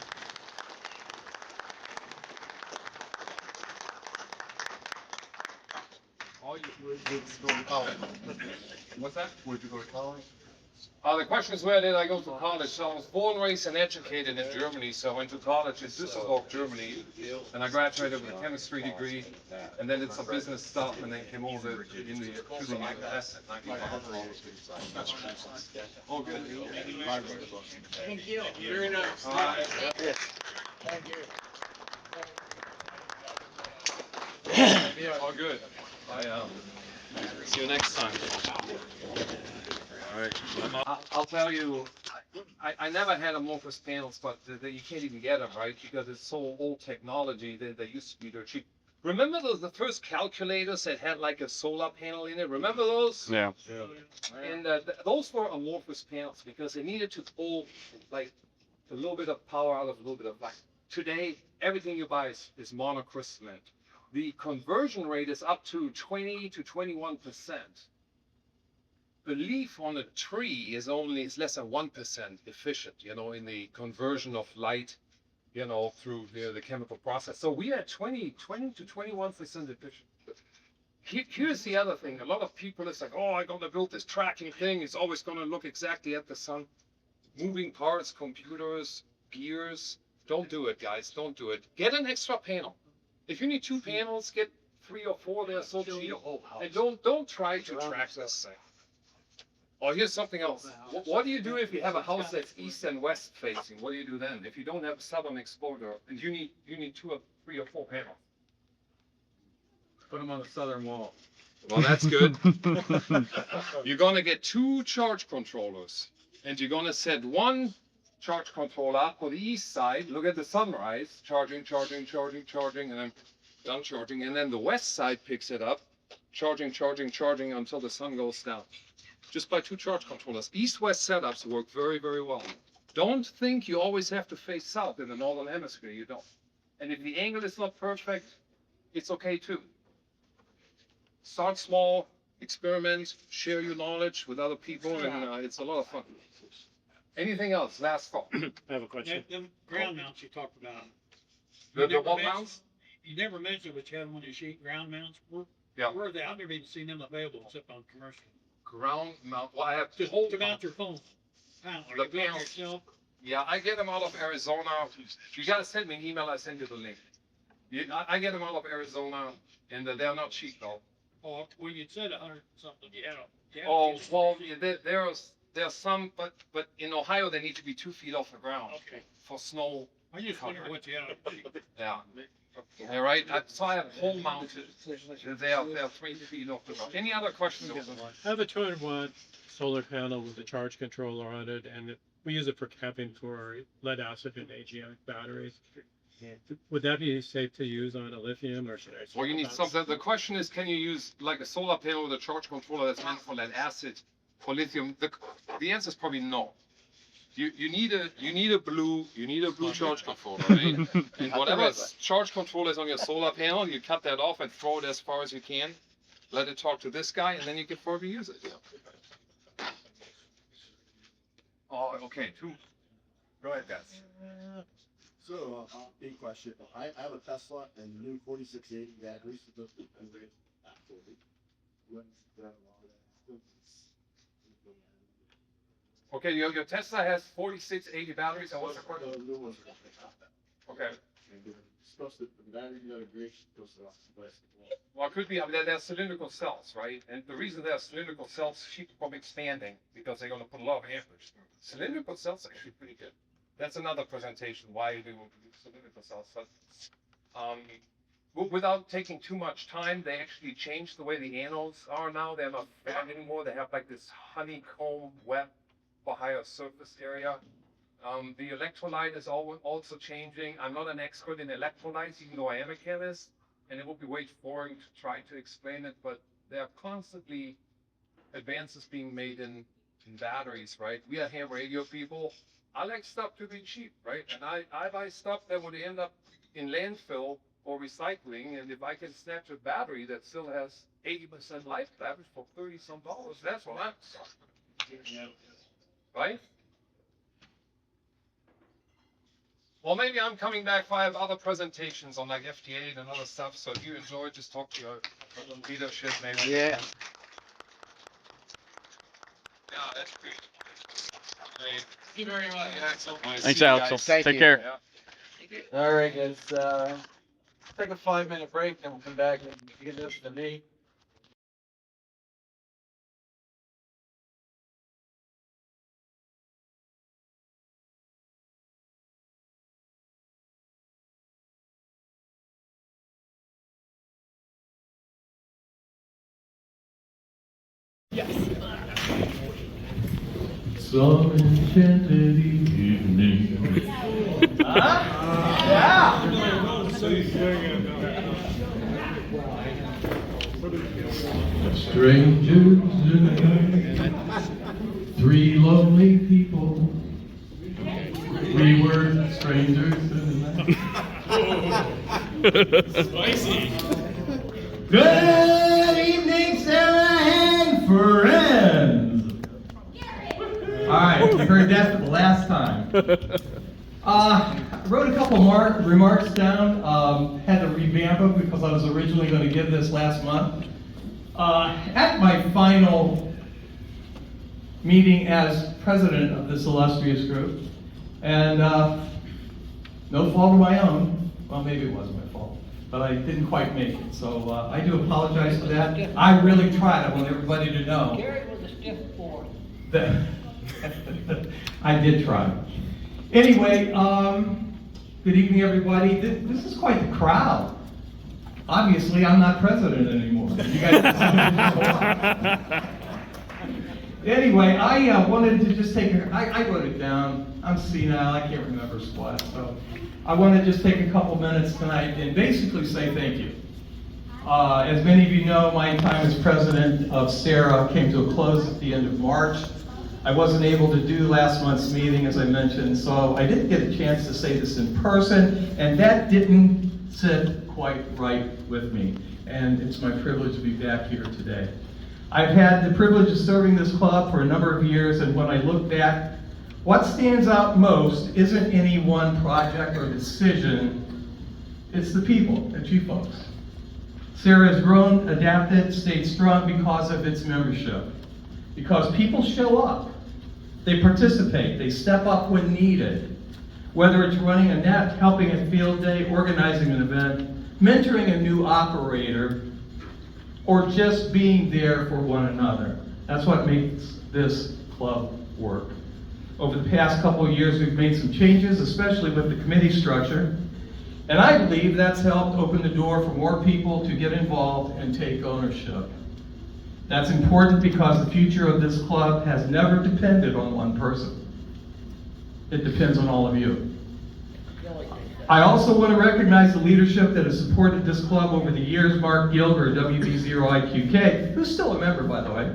What's that? Where'd you go to college? The question is, where did I go to college? So I was born, raised, and educated in Germany. So I went to college in Düsseldorf, Germany, and I graduated with a chemistry degree, and then did some business stuff, and then came over to the US in 1995. All good. Thank you. Very nice. All right. Thank you. All good. See you next time. All right. I'll tell you, I never had amorphous panels, but you can't even get them, right? Because it's so old technology. They used to be dirt cheap. Remember the first calculators that had like a solar panel in it? Remember those? Yeah. And those were amorphous panels because they needed to pull like a little bit of power out of a little bit of light. Today, everything you buy is monocrystalline. The conversion rate is up to 20 to 21%. The leaf on a tree is less than 1% efficient, you know, in the conversion of light, you know, through the chemical process. So we are 20 to 21% efficient. Here's the other thing. A lot of people is like, oh, I'm going to build this tracking thing. It's always going to look exactly at the sun. Moving parts, computers, gears. Don't do it, guys. Don't do it. Get an extra panel. If you need 2 panels, get 3 or 4. They're so cheap. And don't try to track this thing. Or here's something else. What do you do if you have a house that's east and west facing? What do you do then? If you don't have a southern exposure and you need 2 or 3 or 4 panels? Put them on the southern wall. Well, that's good. You're gonna get 2 charge controllers, and you're gonna set 1 charge controller for the east side. Look at the sunrise, charging, charging, charging, charging, and then done charging. And then the west side picks it up, charging, charging, charging until the sun goes down. Just by 2 charge controllers. East-west setups work very, very well. Don't think you always have to face south in the northern hemisphere. You don't. And if the angle is not perfect, it's okay too. Start small, experiment, share your knowledge with other people, and it's a lot of fun. Anything else? Last call. I have a question. Them ground mounts you talked about. The wall mounts? You never mentioned what you had on your sheet, ground mounts. Yeah. Where are they? I've never even seen them available except on commercial. Ground mount. Well, I have Just whole to mount your phone. Panel. The You build panels. yourself. Yeah, I get them out of Arizona. You gotta send me an email. I send you the link. I get them out of Arizona, and they're not cheap though. Oh, well, you said 100 something. Yeah. Oh, well, there's some, but in Ohio, they need to be 2 feet off the ground Okay. for snow. I just wondered what you had on your sheet. Yeah. All right, so I have pole mounted, they are 3 feet off the ground. Any other questions? I have a 200-watt solar panel with a charge controller on it, and we use it for camping for lead acid and AGM batteries. Would that be safe to use on a lithium, or should I? Well, you need something. The question is, can you use like a solar panel with a charge controller that's meant for lead acid for lithium? The answer is probably no. You need a blue charge controller, right? And whatever charge controller is on your solar panel, you cut that off and throw it as far as you can. Let it talk to this guy, and then you can further use it. Yeah. Oh, okay. 2. Go ahead, guys. So, big question. I have a Tesla and new 4680 batteries. Okay, your Tesla has 4680 batteries. And what's the question? Okay. Supposed to, the battery integration supposed to last. Well, it could be, I mean, they're cylindrical cells, right? And the reason they're cylindrical cells keep from expanding because they're going to put a lot of amperage through. Cylindrical cells are actually pretty good. That's another presentation why you do cylindrical cells. But without taking too much time, they actually changed the way the anodes are now. They're not fat anymore. They have like this honeycomb web for higher surface area. The electrolyte is also changing. I'm not an expert in electrolytes, even though I am a chemist, and it would be way too boring to try to explain it, but there are constantly advances being made in batteries, right? We are ham radio people. I like stuff to be cheap, right? And I buy stuff that would end up in landfill or recycling, and if I can snatch a battery that still has 80% life average for $30-some, that's what I'm talking about. Right? Well, maybe I'm coming back if I have other presentations on like FT8 and other stuff, so if you enjoy, just talk to your leadership maybe. Yeah. Yeah, that's great. Thank you very much, Axel. Thanks, Axel. Thank Take you. care. Yeah. All right, guys, take a 5-minute break, then we'll come back and you can listen to me. Some enchanted evening. Strangers in the night, 3 lonely people. We were strangers in the night. Spicy. Good evening, Sarah and friends. All right, you heard that for the last time. I wrote a couple more remarks down, had to revamp them because I was originally going to give this last month. At my final meeting as president of this illustrious group, and no fault of my own, well, maybe it was my fault, but I didn't quite make it, so I do apologize for that. I really tried, I want everybody to know. Gary was a stiff board. I did try. Anyway, good evening, everybody. This is quite the crowd. Obviously, I'm not president anymore. You guys. Anyway, I wanted to just I wrote it down. I'm senile, I can't remember squat, so I want to just take a couple minutes tonight and basically say thank you. As many of you know, my time as president of SARA came to a close at the end of March. I wasn't able to do last month's meeting, as I mentioned, so I didn't get a chance to say this in person, and that didn't sit quite right with me. And it's my privilege to be back here today. I've had the privilege of serving this club for a number of years, and when I look back, what stands out most isn't any one project or decision, it's the people, the you folks. SARA has grown, adapted, stayed strong because of its membership. Because people show up, they participate, they step up when needed. Whether it's running a net, helping a field day, organizing an event, mentoring a new operator, or just being there for one another. That's what makes this club work. Over the past couple of years, we've made some changes, especially with the committee structure, and I believe that's helped open the door for more people to get involved and take ownership. That's important because the future of this club has never depended on one person. It depends on all of you. I also want to recognize the leadership that has supported this club over the years. Mark Gilger, WB0IQK, who's still a member, by the way.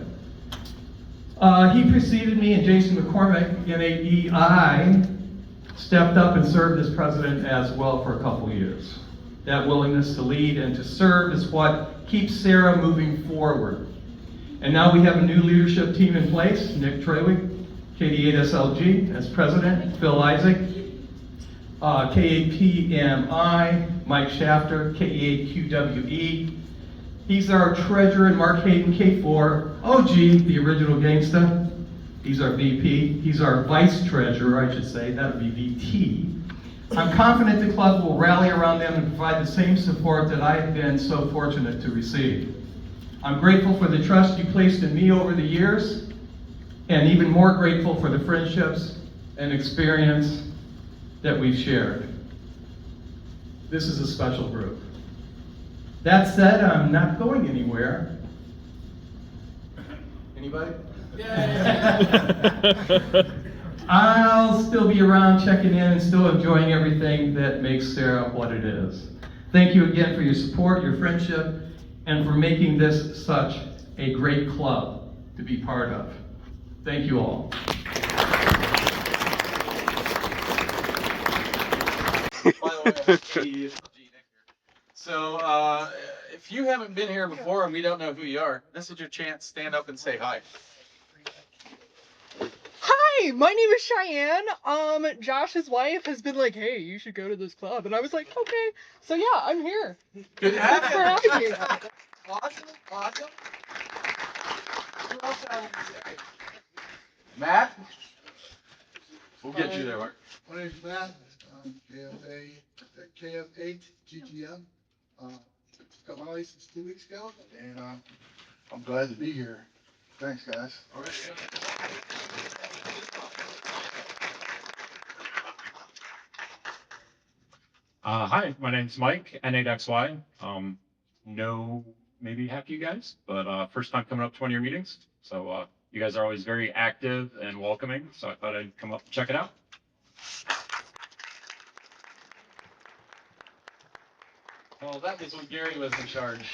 He preceded me, and Jason McCormick, NAEI, stepped up and served as president as well for a couple years. That willingness to lead and to serve is what keeps SARA moving forward. And now we have a new leadership team in place. Nick Trewick, KD8SLG as president, Phil Isaac, KAPMI, Mike Shafter, KA8QWE. He's our treasurer, and Mark Hayden, K4, OG, the original gangsta. He's our VP. He's our vice treasurer, I should say. That would be VT. I'm confident the club will rally around them and provide the same support that I have been so fortunate to receive. I'm grateful for the trust you placed in me over the years, and even more grateful for the friendships and experience that we've shared. This is a special group. That said, I'm not going anywhere. Anybody? I'll still be around checking in and still enjoying everything that makes SARA what it is. Thank you again for your support, your friendship, and for making this such a great club to be part of. Thank you all. So, if you haven't been here before and we don't know who you are, this is your chance. Stand up and say hi. Hi, my name is Cheyenne. Josh's wife has been like, hey, you should go to this club. And I was like, okay. So yeah, I'm here. Good to have Thanks for having me. Awesome, awesome. Who else I want to say? Matt? We'll get you there, Mark. My name's Matt. I'm KF8 GGM. Got my license 2 weeks ago, and I'm glad to be here. Thanks, guys. All right. Hi, my name's Mike, N8XY. No, maybe half you guys, but first time coming up to one of your meetings. So you guys are always very active and welcoming, so I thought I'd come up and check it out. Well, that was when Gary was in charge.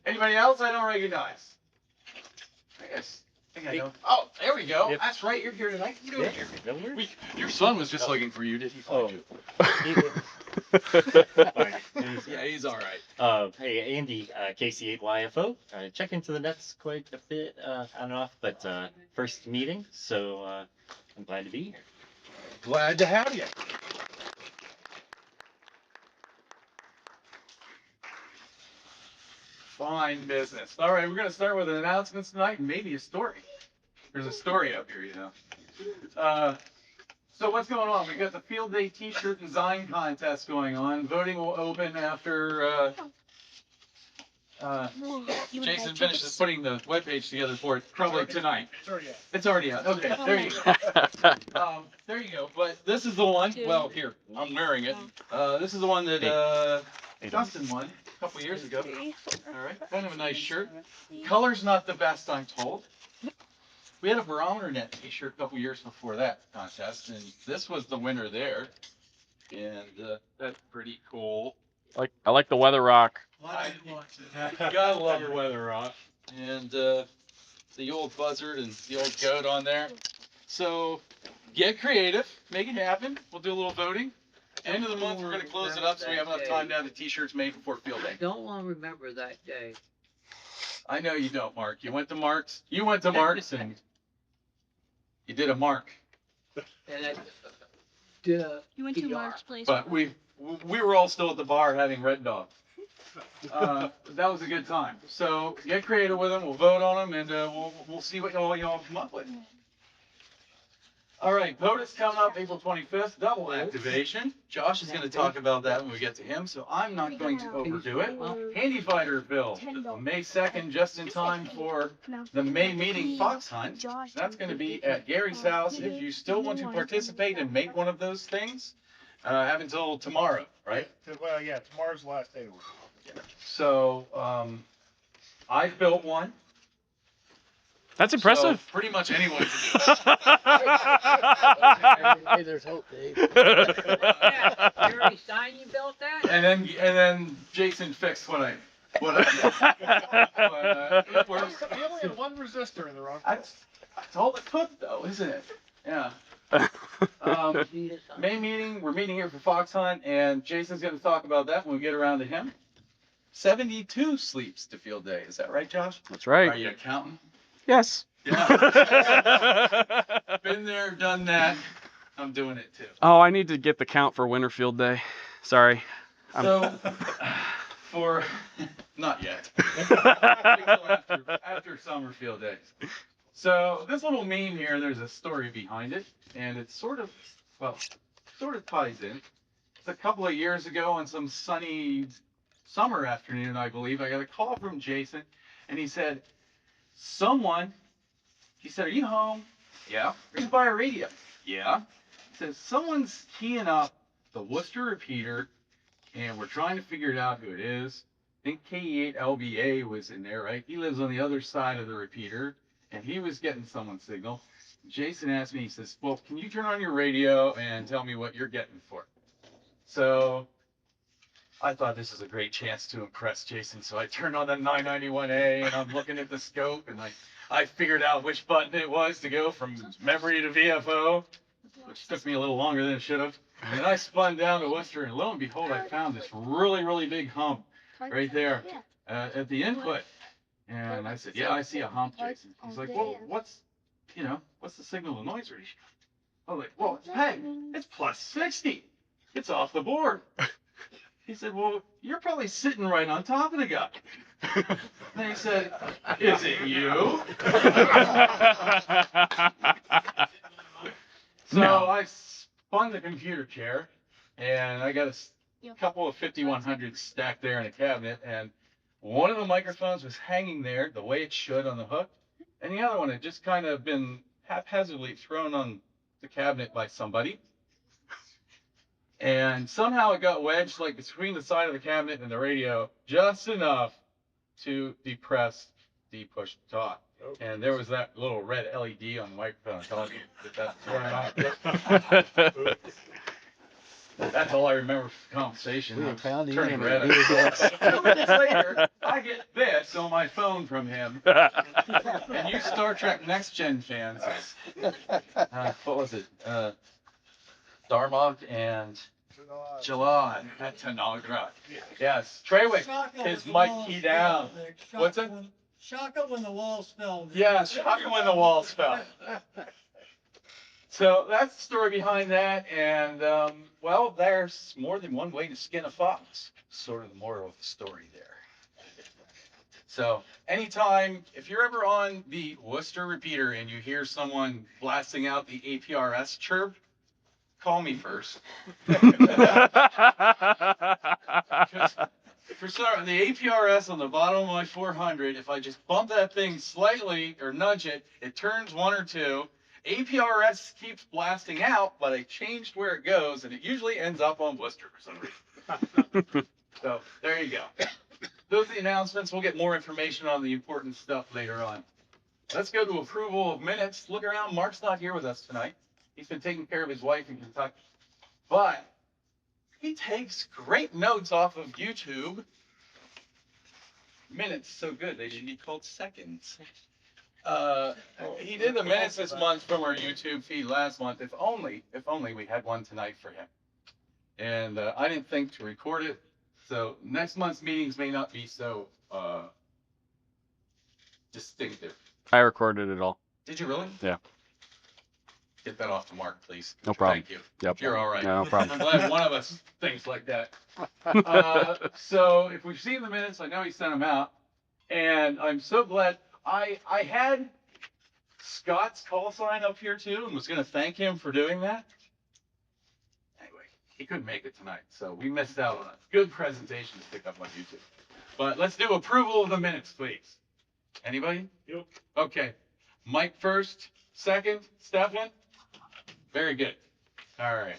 Anybody else I don't recognize? I think I know. Oh, there we go. Yep. That's right. You're here tonight. What are you doing here? Your son was just looking for you. Did he find you? Yeah, he's all right. Hey, Andy, KC8YFO. Check into the nets quite a bit on and off, but first meeting, so I'm glad to be here. Glad to have you. Fine business. All right, we're going to start with announcements tonight and maybe a story. There's a story up here, you know. So what's going on? We got the Field Day T-shirt design contest going on. Voting will open after Jason finishes putting the webpage together for it probably tonight. It's already out. It's already out. Okay, there you go. There you go. But this is the one. Well, here I'm wearing it. This is the one that Justin won a couple years ago. All right, kind of a nice shirt. Color's not the best, I'm told. We had a Barometer Net T-shirt a couple years before that contest, and this was the winner there. And that's pretty cool. I like the Weather Rock. Gotta love the Weather Rock. And the old buzzard and the old goat on there. So get creative, make it happen. We'll do a little voting. End of the month, we're going to close it up so we have enough time to have the T-shirts made before field day. I don't want to remember that day. I know you don't, Mark. You went to Mark's. You went to Mark's and you did a Mark. And I did a You went to PR. Mark's place. But we were all still at the bar having Red Dog. That was a good time. So get creative with them. We'll vote on them, and we'll see what y'all come up with. All right, vote is coming up April 25th, double activation. Josh is going to talk about that when we get to him, so I'm not going to overdo it. Handy Fighter bill, May 2nd, just in time for the May meeting Fox Hunt. That's going to be at Gary's house. If you still want to participate and make one of those things, have until tomorrow, right? Well, yeah, tomorrow's the last day of work. So, I built one. That's impressive. So pretty much anyone can do it. Hey, there's hope, Dave. Yeah, you already signed, you built that? And then Jason fixed what I did. It works. We only had one resistor in the wrong. That's all it took, though, isn't it? Yeah. May meeting, we're meeting here for Fox Hunt, and Jason's going to talk about that when we get around to him. 72 sleeps to field day. Is that right, Josh? That's right. Are you counting? Yes. Yeah. Been there, done that. I'm doing it too. Oh, I need to get the count for Winter Field Day. Sorry. So, for not yet. after summer field days. So this little meme here, there's a story behind it, and it's sort of ties in. It's a couple of years ago on some sunny summer afternoon, I believe. I got a call from Jason, and he said, he said, are you home? Yeah. We're gonna buy a radio. Yeah. He says, someone's keying up the Worcester repeater, and we're trying to figure it out who it is. I think KE8LBA was in there, right? He lives on the other side of the repeater, and he was getting someone's signal. Jason asked me, he says, well, can you turn on your radio and tell me what you're getting for it? So I thought this was a great chance to impress Jason, so I turned on the 991A, and I'm looking at the scope, and I figured out which button it was to go from memory to VFO, which took me a little longer than it should have. And then I spun down to Worcester, and lo and behold, I found this really, really big hump right there at the input. And I said, yeah, I see a hump, Jason. He's like, well, what's the signal to noise ratio? I was like, well, hey, it's plus 60. It's off the board. He said, well, you're probably sitting right on top of the guy. Then he said, is it you? So I spun the computer chair, and I got a couple of 5100s stacked there in a cabinet, and one of the microphones was hanging there the way it should on the hook, and the other one had just kind of been haphazardly thrown on the cabinet by somebody. And somehow it got wedged like between the side of the cabinet and the radio just enough to depress the push talk. And there was that little red LED on the microphone telling me that's turned on. That's all I remember from the conversation. I was turning red. 2 minutes later, I get this on my phone from him. And you Star Trek Next Gen fans, what was it? Darmok and Jalad at Tanagra. Yes. Treywick is mic key down. What's it? Shock it when the walls fell. Yeah, shock it when the walls fell. So that's the story behind that. And, well, there's more than one way to skin a fox. Sort of the moral of the story there. So anytime, if you're ever on the Worcester repeater and you hear someone blasting out the APRS chirp, call me first. for starting, the APRS on the bottom of my 400, if I just bump that thing slightly or nudge it, it turns 1 or 2. APRS keeps blasting out, but I changed where it goes, and it usually ends up on blister for some reason. So there you go. Those are the announcements. We'll get more information on the important stuff later on. Let's go to approval of minutes. Look around. Mark's not here with us tonight. He's been taking care of his wife in Kentucky. But he takes great notes off of YouTube. Minutes, so good. They should be called seconds. He did the minutes this month from our YouTube feed last month. If only we had one tonight for him. And I didn't think to record it. So next month's meetings may not be so distinctive. I recorded it all. Did you really? Yeah. Get that off to Mark, please. No problem. Thank you. Yep. You're all right. No problem. I'm glad one of us thinks like that. So if we've seen the minutes, I know he sent them out. And I'm so glad. I had Scott's call sign up here too and was going to thank him for doing that. Anyway, he couldn't make it tonight, so we missed out on a good presentation to pick up on YouTube. But let's do approval of the minutes, please. Anybody? Yep. Okay. Mike first, second, Stefan? Very good. All right.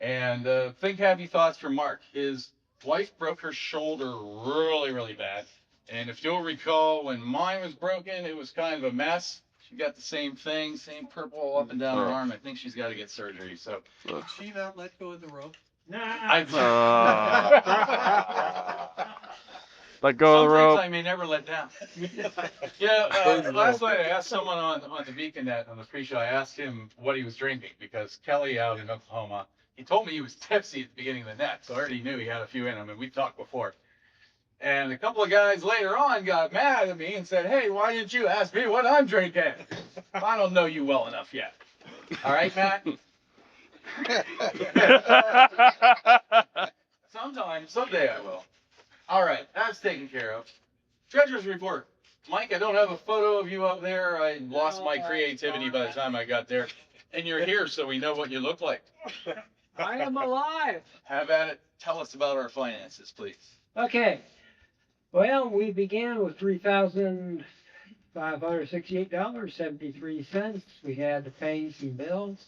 And think happy thoughts from Mark. His wife broke her shoulder really, really bad. And if you'll recall, when mine was broken, it was kind of a mess. She got the same thing, same purple up and down her arm. I think she's got to get surgery. So. Did she not let go of the rope? Let go of the Some rope. things I may never let down. Yeah, last night I asked someone on the Beacon Net on the pre-show, I asked him what he was drinking because Kelly out in Oklahoma, he told me he was tipsy at the beginning of the net, so I already knew he had a few in him, and we talked before. And a couple of guys later on got mad at me and said, hey, why didn't you ask me what I'm drinking? I don't know you well enough yet. All right, Matt? Someday I will. All right, that's taken care of. Treasurer's report. Mike, I don't have a photo of you up there. I lost my creativity by the time I got there. And you're here, so we know what you look like. I am alive. Have at it. Tell us about our finances, please. Okay. Well, we began with $3,568.73. We had to pay some bills.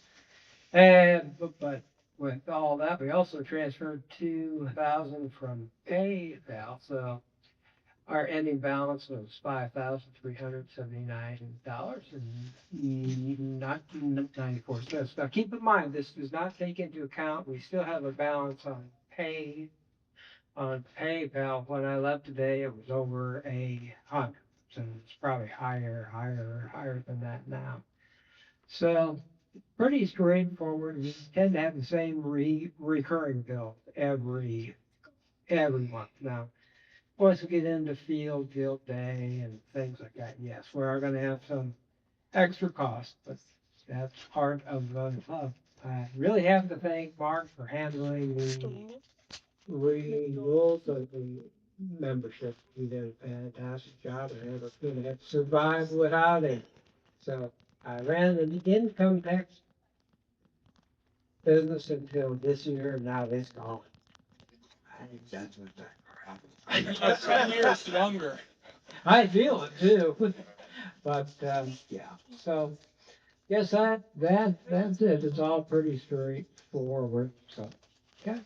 But with all that, we also transferred $2,000 from PayPal. So our ending balance was $5,379.94. Now keep in mind, this does not take into account, we still have a balance on PayPal. When I left today, it was over 100. So it's probably higher than that now. So pretty straightforward. We tend to have the same recurring bill every month. Now, once we get into field day and things like that, yes, we are going to have some extra costs, but that's part of the club. I really have to thank Mark for handling the rules of the membership. He did a fantastic job, and was going to have to survive without him. So I ran the income tax business until this year, and now it's gone. I ain't done with that crap. 10 years younger. I feel it too. But yeah, so guess that's it. It's all pretty straightforward. So okay.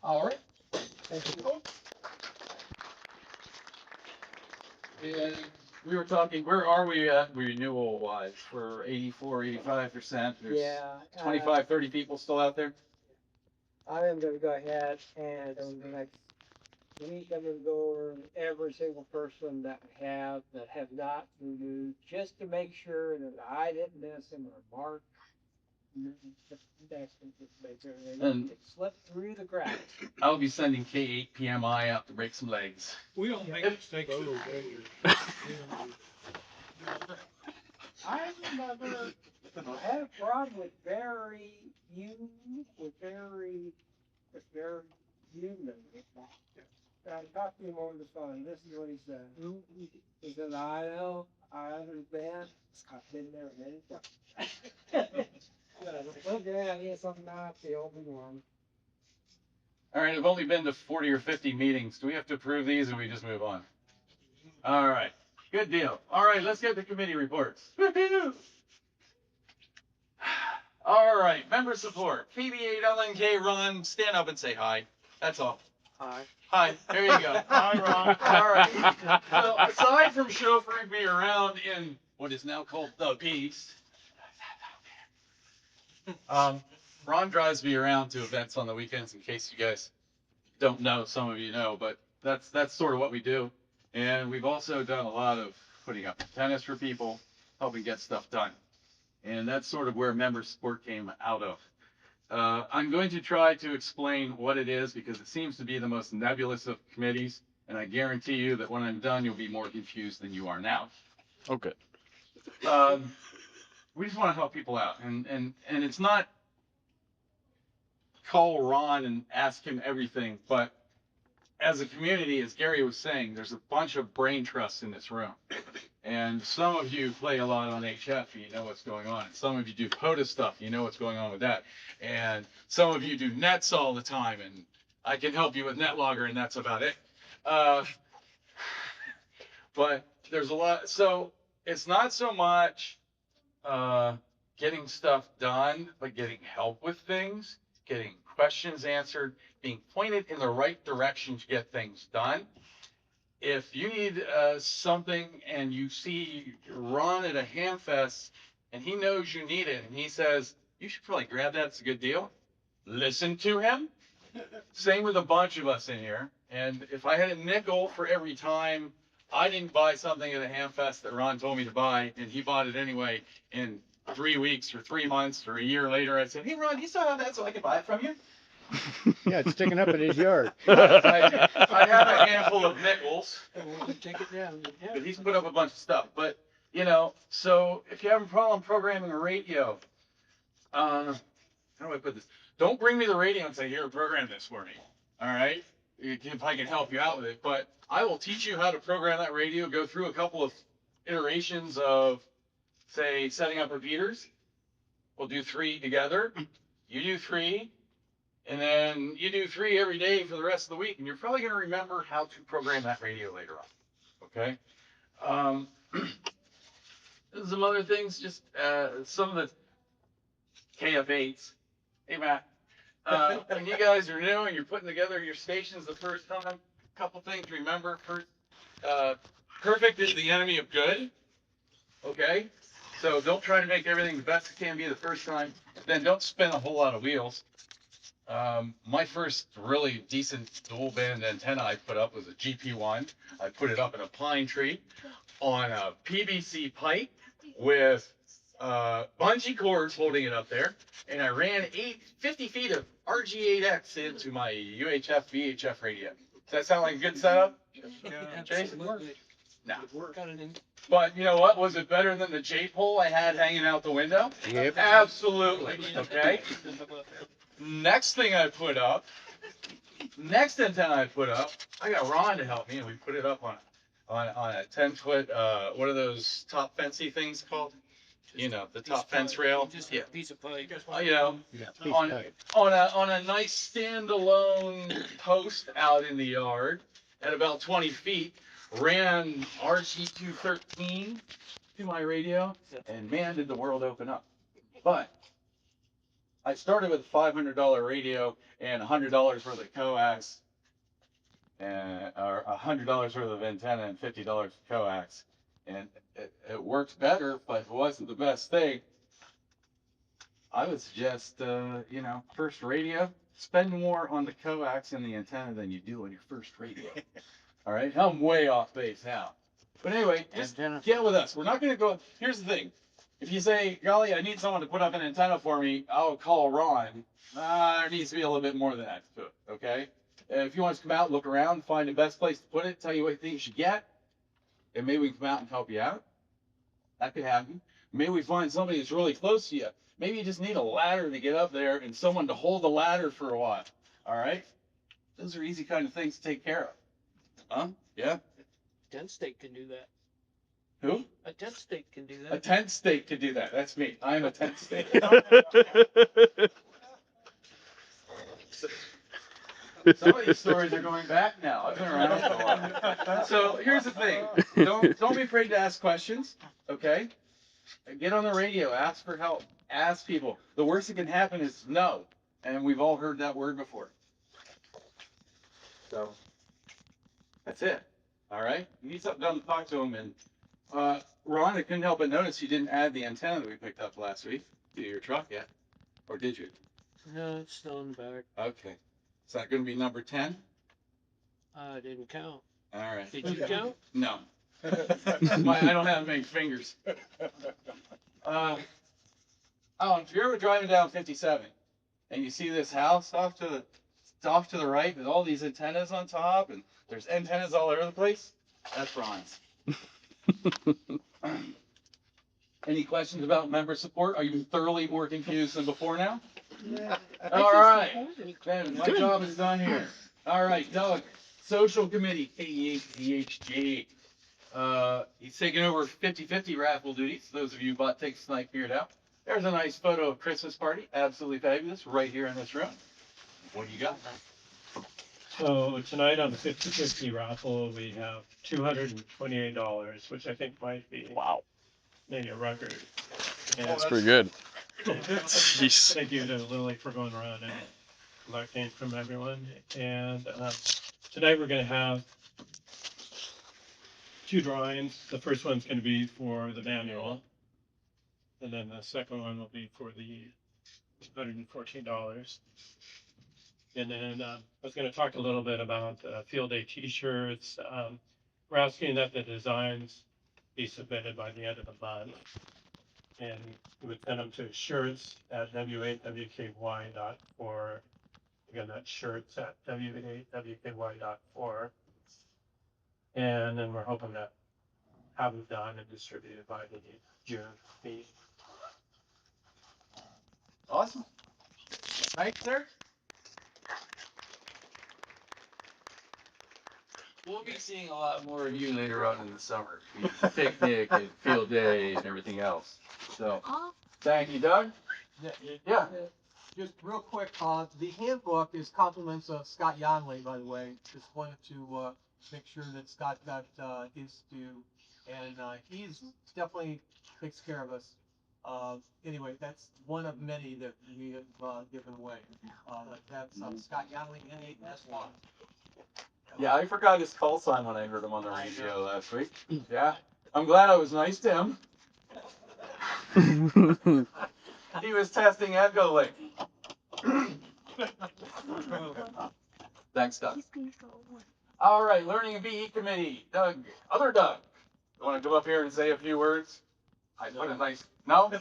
All right. Thank you. And we were talking, where are we at renewal wise? We're 84, 85%. There's Yeah. 25, 30 people still out there. I am going to go ahead and over the next week, I'm going to go over every single person that we have that have not renewed, just to make sure that I didn't miss them or Mark. And Slip through the cracks. I'll be sending K8 PMI out to break some legs. We don't make mistakes. I remember I had a problem with Barry Human. I talked to him over the phone. This is what he said. He said, I understand. I've been there many times. Okay, I guess I'm not the only one. All right, I've only been to 40 or 50 meetings. Do we have to approve these or we just move on? All right, good deal. All right, let's get to committee reports. Woo-hoo! All right, member support. KB8 LNK Ron, stand up and say hi. That's all. Hi. Hi, there you go. Hi, Ron. All right. So aside from chauffeuring me around in what is now called the Beast, Ron drives me around to events on the weekends. In case you guys don't know, some of you know, but that's sort of what we do. And we've also done a lot of putting up antennas for people, helping get stuff done. And that's sort of where member support came out of. I'm going to try to explain what it is because it seems to be the most nebulous of committees, and I guarantee you that when I'm done, you'll be more confused than you are now. Okay. We just want to help people out, and it's not call Ron and ask him everything, but as a community, as Gary was saying, there's a bunch of brain trusts in this room. And some of you play a lot on HF, and you know what's going on. And some of you do POTUS stuff, you know what's going on with that. And some of you do nets all the time, and I can help you with NetLogger, and that's about it. But there's a lot. So it's not so much getting stuff done, but getting help with things, getting questions answered, being pointed in the right direction to get things done. If you need something and you see Ron at a ham fest and he knows you need it and he says, you should probably grab that, it's a good deal, listen to him. Same with a bunch of us in here. And if I had a nickel for every time I didn't buy something at a ham fest that Ron told me to buy and he bought it anyway in 3 weeks or 3 months or a year later, I said, hey Ron, do you still have that so I can buy it from you? Yeah, it's sticking up in his yard. I have a handful of nickels. Take it down. Yeah. But he's put up a bunch of stuff. But, you know, so if you have a problem programming a radio, how do I put this? Don't bring me the radio and say, here, program this for me. All right? If I can help you out with it. But I will teach you how to program that radio, go through a couple of iterations of, say, setting up repeaters. We'll do 3 together. You do 3. And then you do 3 every day for the rest of the week, and you're probably going to remember how to program that radio later on. Okay? Some other things, just some of the KF8s. Hey, Matt. When you guys are new and you're putting together your stations the first time, a couple things to remember. First, perfect is the enemy of good. Okay? So don't try to make everything the best it can be the first time. Then don't spin a whole lot of wheels. My first really decent dual band antenna I put up was a GP1. I put it up in a pine tree on a PVC pipe with bungee cords holding it up there. And I ran 50 feet of RG8X into my UHF VHF radio. Does that sound like a good setup? Jason? No. But you know what? Was it better than the J-pole I had hanging out the window? Yep. Absolutely. Okay. Next thing I put up, next antenna I put up, I got Ron to help me, and we put it up on a 10-foot, what are those top fencey things called? You know, the top fence rail. Just Yeah. a piece of pipe. You know, on a nice standalone post out in the yard at about 20 feet, ran RG213 to my radio, and man, did the world open up. But I started with a $500 radio and $100 worth of coax, or $100 worth of antenna and $50 of coax, and it worked better, but it wasn't the best thing. I would suggest, you know, first radio, spend more on the coax and the antenna than you do on your first radio. All right, I'm way off base now. But anyway, just get with us. We're not going to go. Here's the thing. If you say, golly, I need someone to put up an antenna for me, I'll call Ron. There needs to be a little bit more than that to it, okay? If you want us to come out, look around, find the best place to put it, tell you what things you should get, and maybe we can come out and help you out. That could happen. Maybe we find somebody that's really close to you. Maybe you just need a ladder to get up there and someone to hold the ladder for a while, all right? Those are easy kind of things to take care of. Huh? Yeah? Tent stake can do that. Who? A tent stake can do that. A tent stake could do that. That's me. I'm a tent stake. Some of these stories are going back now. I've been around for a while. So here's the thing. Don't be afraid to ask questions, okay? Get on the radio, ask for help, ask people. The worst that can happen is no. And we've all heard that word before. So that's it. All right? You need something done to talk to them. And Ron, I couldn't help but notice you didn't add the antenna that we picked up last week to your truck yet. Or did you? No, it's still in the back. Okay. Is that going to be number 10? I didn't count. All right. Did you count? No. I don't have many fingers. Oh, if you're ever driving down 57 and you see this house off to the right with all these antennas on top and there's antennas all over the place, that's Ron's. Any questions about member support? Are you thoroughly more confused than before now? Yeah. All right. Then my job is done here. All right, Doug, social committee, KEHG. He's taking over 50-50 raffle duties. Those of you who bought tickets tonight figured out. There's a nice photo of Christmas party. Absolutely fabulous. Right here in this room. What do you got? So tonight on the 50-50 raffle, we have $228, which I think might be maybe a record. And That's pretty good. Jeez. Thank you to Lily for going around and collecting from everyone. And tonight we're going to have 2 drawings. The first one's going to be for the manual, and then the second one will be for the $114. And then I was going to talk a little bit about field day T-shirts. We're asking that the designs be submitted by the end of the month, and we would send them to shirts@w8wky.org. Again, that's shirts@w8wky.org. And then we're hoping to have them done and distributed by the June meeting. Awesome. Thanks, sir. We'll be seeing a lot more of you later on in the summer. Picnic and field day and everything else. So, thank you, Doug. Yeah. Just real quick, the handbook is compliments of Scott Yonley, by the way. Just wanted to make sure that Scott got his due, and he's definitely takes care of us. Anyway, that's one of many that we have given away. That's Scott Yonley, N8S1. Yeah, I forgot his call sign when I heard him on the radio last week. Yeah. I'm glad I was nice to him. He was testing EchoLink. Thanks, Doug. All right, Learning and BE Committee. Doug, other Doug. You want to come up here and say a few words? I put a nice. No?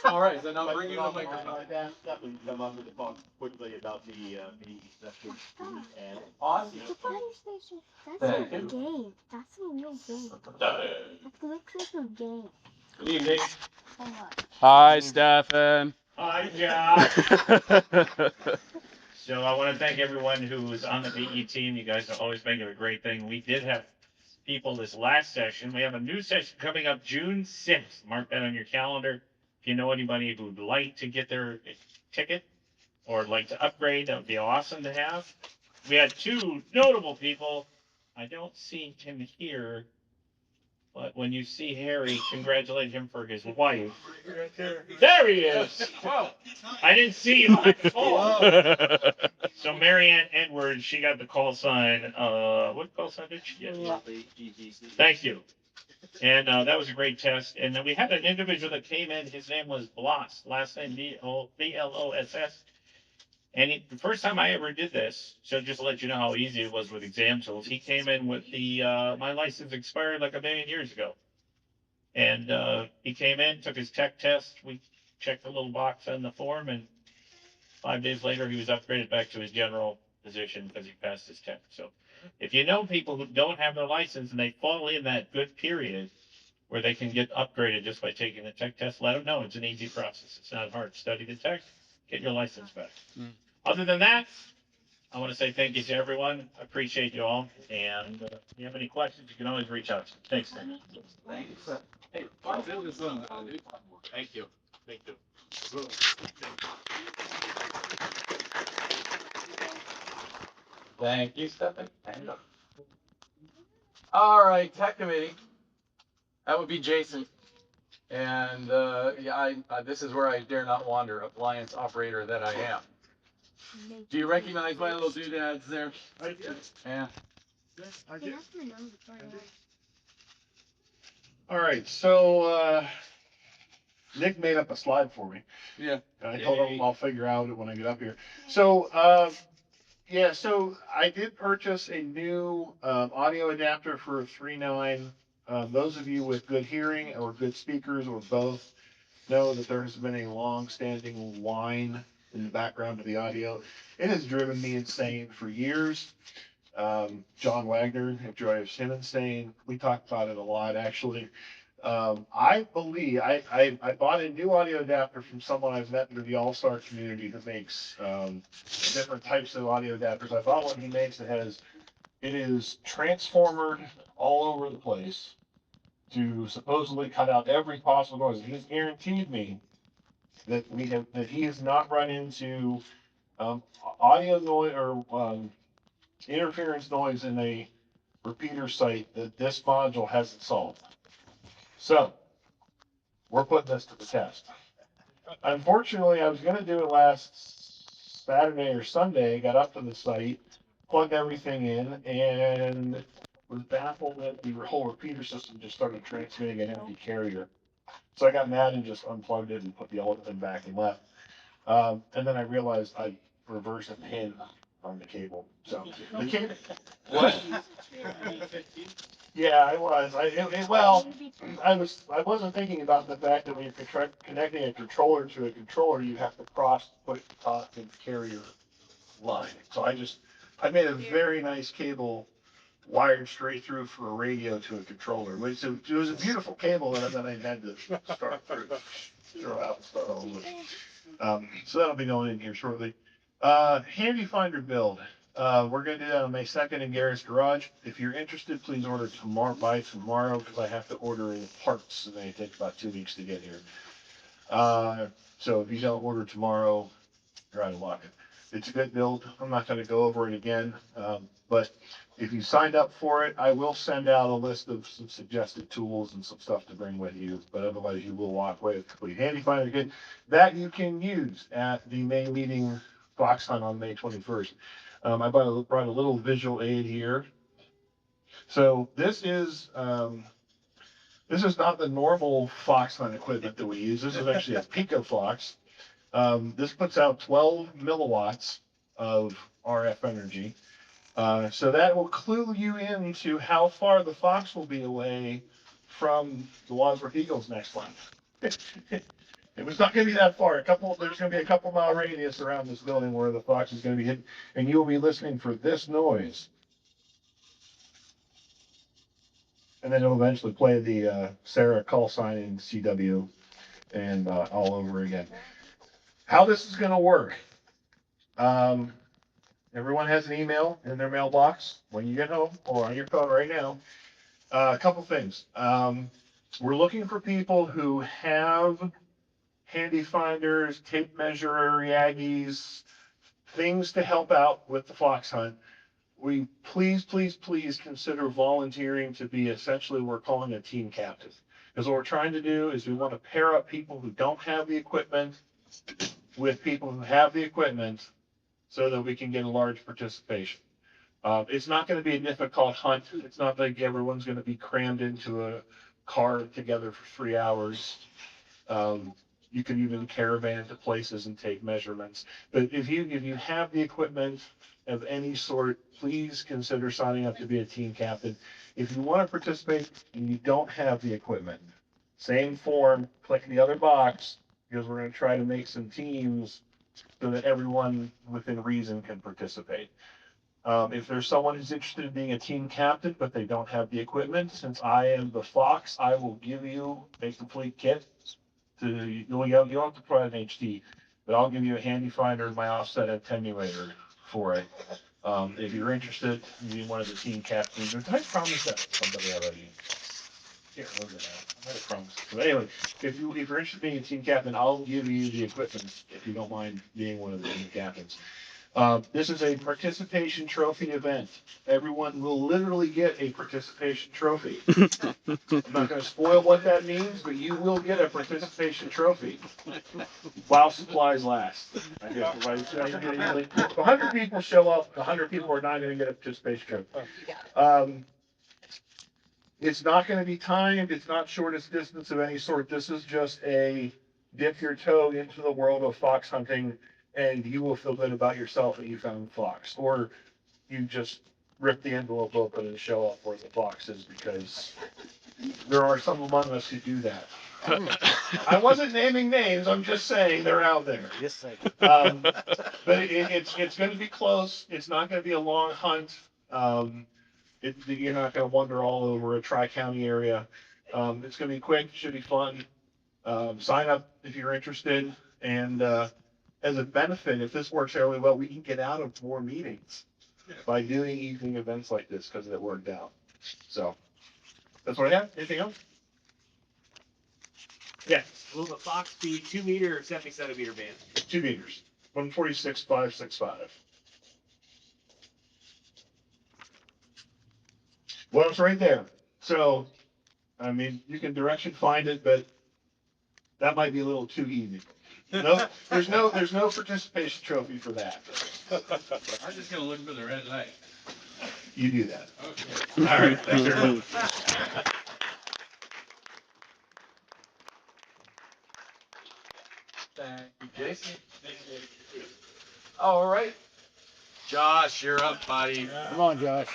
All right, then I'll bring you the microphone. Definitely come up with a talk quickly about the BE session. And awesome. The fire station. That's Thank a you. game. That's a real game. That's literally a game. Good evening. Hi, Stefan. Hi, Josh. So I want to thank everyone who was on the BE team. You guys are always making a great thing. We did have people this last session. We have a new session coming up June 6th. Mark that on your calendar. If you know anybody who would like to get their ticket or like to upgrade, that would be awesome to have. We had 2 notable people. I don't see him here, but when you see Harry, congratulate him for his wife. There he is. Whoa. I didn't see you on the call. So Marianne Edwards, she got the call sign. What call sign did she get? Thank you. And that was a great test. And then we had an individual that came in. His name was Bloss. Last name Bloss. And the first time I ever did this, so just to let you know how easy it was with exam tools, he came in with the my license expired like 1 million years ago. And he came in, took his tech test. We checked the little box on the form, and 5 days later, he was upgraded back to his general position because he passed his tech. So if you know people who don't have their license and they fall in that good period where they can get upgraded just by taking the tech test, let them know. It's an easy process. It's not hard. Study the tech, get your license back. Other than that, I want to say thank you to everyone. I appreciate you all. And if you have any questions, you can always reach out to me. Thanks. Thanks. Hey, thank you. Thank you. Thank you, Stephanie. All right, tech committee. That would be Jason. And yeah, this is where I dare not wander, appliance operator that I am. Do you recognize my little doodads there? I did. Yeah. I did. All right, so Nick made up a slide for me. Yeah. And I told him I'll figure out it when I get up here. So yeah, so I did purchase a new audio adapter for a 3.9. Those of you with good hearing or good speakers or both know that there has been a long-standing whine in the background of the audio. It has driven me insane for years. John Wagner, if drives him insane. We talked about it a lot, actually. I believe I bought a new audio adapter from someone I've met through the All-Star community who makes different types of audio adapters. I bought one he makes that it is transformered all over the place to supposedly cut out every possible noise. He's guaranteed me that he has not run into audio noise or interference noise in a repeater site that this module hasn't solved. So we're putting this to the test. Unfortunately, I was going to do it last Saturday or Sunday. Got up to the site, plugged everything in, and was baffled that the whole repeater system just started transmitting an empty carrier. So I got mad and just unplugged it and put the old thing back and left. And then I realized I reversed a pin on the cable. So the cable. What? Yeah, I was. I wasn't thinking about the fact that when you're connecting a controller to a controller, you have to put it top in the carrier line. So I made a very nice cable wired straight through for a radio to a controller. It was a beautiful cable, and then I had to throw out and start all over. So that'll be going in here shortly. Handy Finder build. We're going to do that on May 2nd in Garrett's Garage. If you're interested, please order by tomorrow because I have to order in parts and they take about 2 weeks to get here. So if you don't order tomorrow, you're out of luck. It's a good build. I'm not going to go over it again. But if you signed up for it, I will send out a list of some suggested tools and some stuff to bring with you. But otherwise, you will walk away with complete Handy Finder good that you can use at the May meeting Fox Hunt on May 21st. I brought a little visual aid here. So this is not the normal Fox Hunt equipment that we use. This is actually a Pico Fox. This puts out 12 milliwatts of RF energy. So that will clue you into how far the Fox will be away from the Wadsworth Eagles next one. It was not going to be that far. There's going to be a couple mile radius around this building where the Fox is going to be hidden, and you'll be listening for this noise. And then it'll eventually play the SARA call sign in CW and all over again. How this is going to work. Everyone has an email in their mailbox when you get home or on your phone right now. A couple things. We're looking for people who have handy finders, tape measure, Yagis, things to help out with the fox hunt. We please consider volunteering to be essentially what we're calling a team captain. Because what we're trying to do is we want to pair up people who don't have the equipment with people who have the equipment so that we can get a large participation. It's not going to be a difficult hunt. It's not like everyone's going to be crammed into a car together for 3 hours. You can even caravan to places and take measurements. But if you have the equipment of any sort, please consider signing up to be a team captain. If you want to participate and you don't have the equipment, same form, click the other box, because we're going to try to make some teams so that everyone within reason can participate. If there's someone who's interested in being a team captain, but they don't have the equipment, since I am the Fox, I will give you a complete kit. You don't have to provide an HT, but I'll give you a handy finder and my offset attenuator for it. If you're interested in being one of the team captains, did I promise that to somebody already? Here, look at that. I might have promised. So anyway, if you're interested in being a team captain, I'll give you the equipment if you don't mind being one of the team captains. This is a participation trophy event. Everyone will literally get a participation trophy. I'm not going to spoil what that means, but you will get a participation trophy while supplies last. I guess if 100 people show up, 100 people are not going to get a participation trophy. It's not going to be timed. It's not shortest distance of any sort. This is just a dip your toe into the world of fox hunting, and you will feel good about yourself that you found the fox, or you just rip the envelope open and show off where the fox is, because there are some among us who do that. I wasn't naming names. I'm just saying they're out there. Yes, sir. But it's going to be close. It's not going to be a long hunt. You're not going to wander all over a tri-county area. It's going to be quick. Should be fun. Sign up if you're interested. And as a benefit, if this works really well, we can get out of more meetings by doing evening events like this because it worked out. So that's what I have. Anything else? Yeah. Will the Fox be 2 meter or 70 centimeter band? 2 meters. 146.565. Well, it's right there. So, I mean, you can direction find it, but that might be a little too easy. No, there's no participation trophy for that. I'm just gonna look for the red light. You do that. Okay. All right. Thanks very much. Thank you, Jason. All right. Josh, you're up, buddy. Come on, Josh.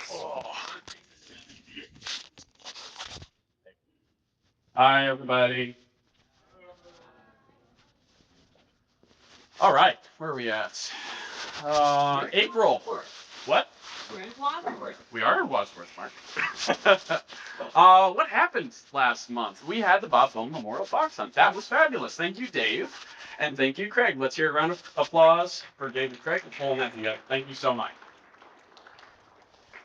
Hi, everybody. All right, where are we at? April. What? We're in Wadsworth. We are in Wadsworth, Mark. What happened last month? We had the Bob Home Memorial Fox Hunt. That was fabulous. Thank you, Dave. And thank you, Craig. Let's hear a round of applause for Dave and Craig for pulling that together. Thank you so much.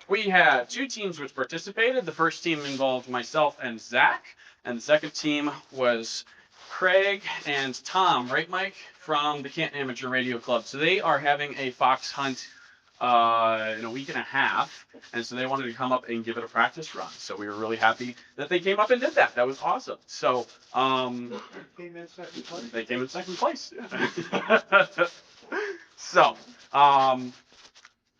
We had 2 teams which participated. The first team involved myself and Zach, and the second team was Craig and Tom, right, Mike, from the Canton Amateur Radio Club. So they are having a fox hunt in a week and a half, and so they wanted to come up and give it a practice run. So we were really happy that they came up and did that. That was awesome. So they came in second place. So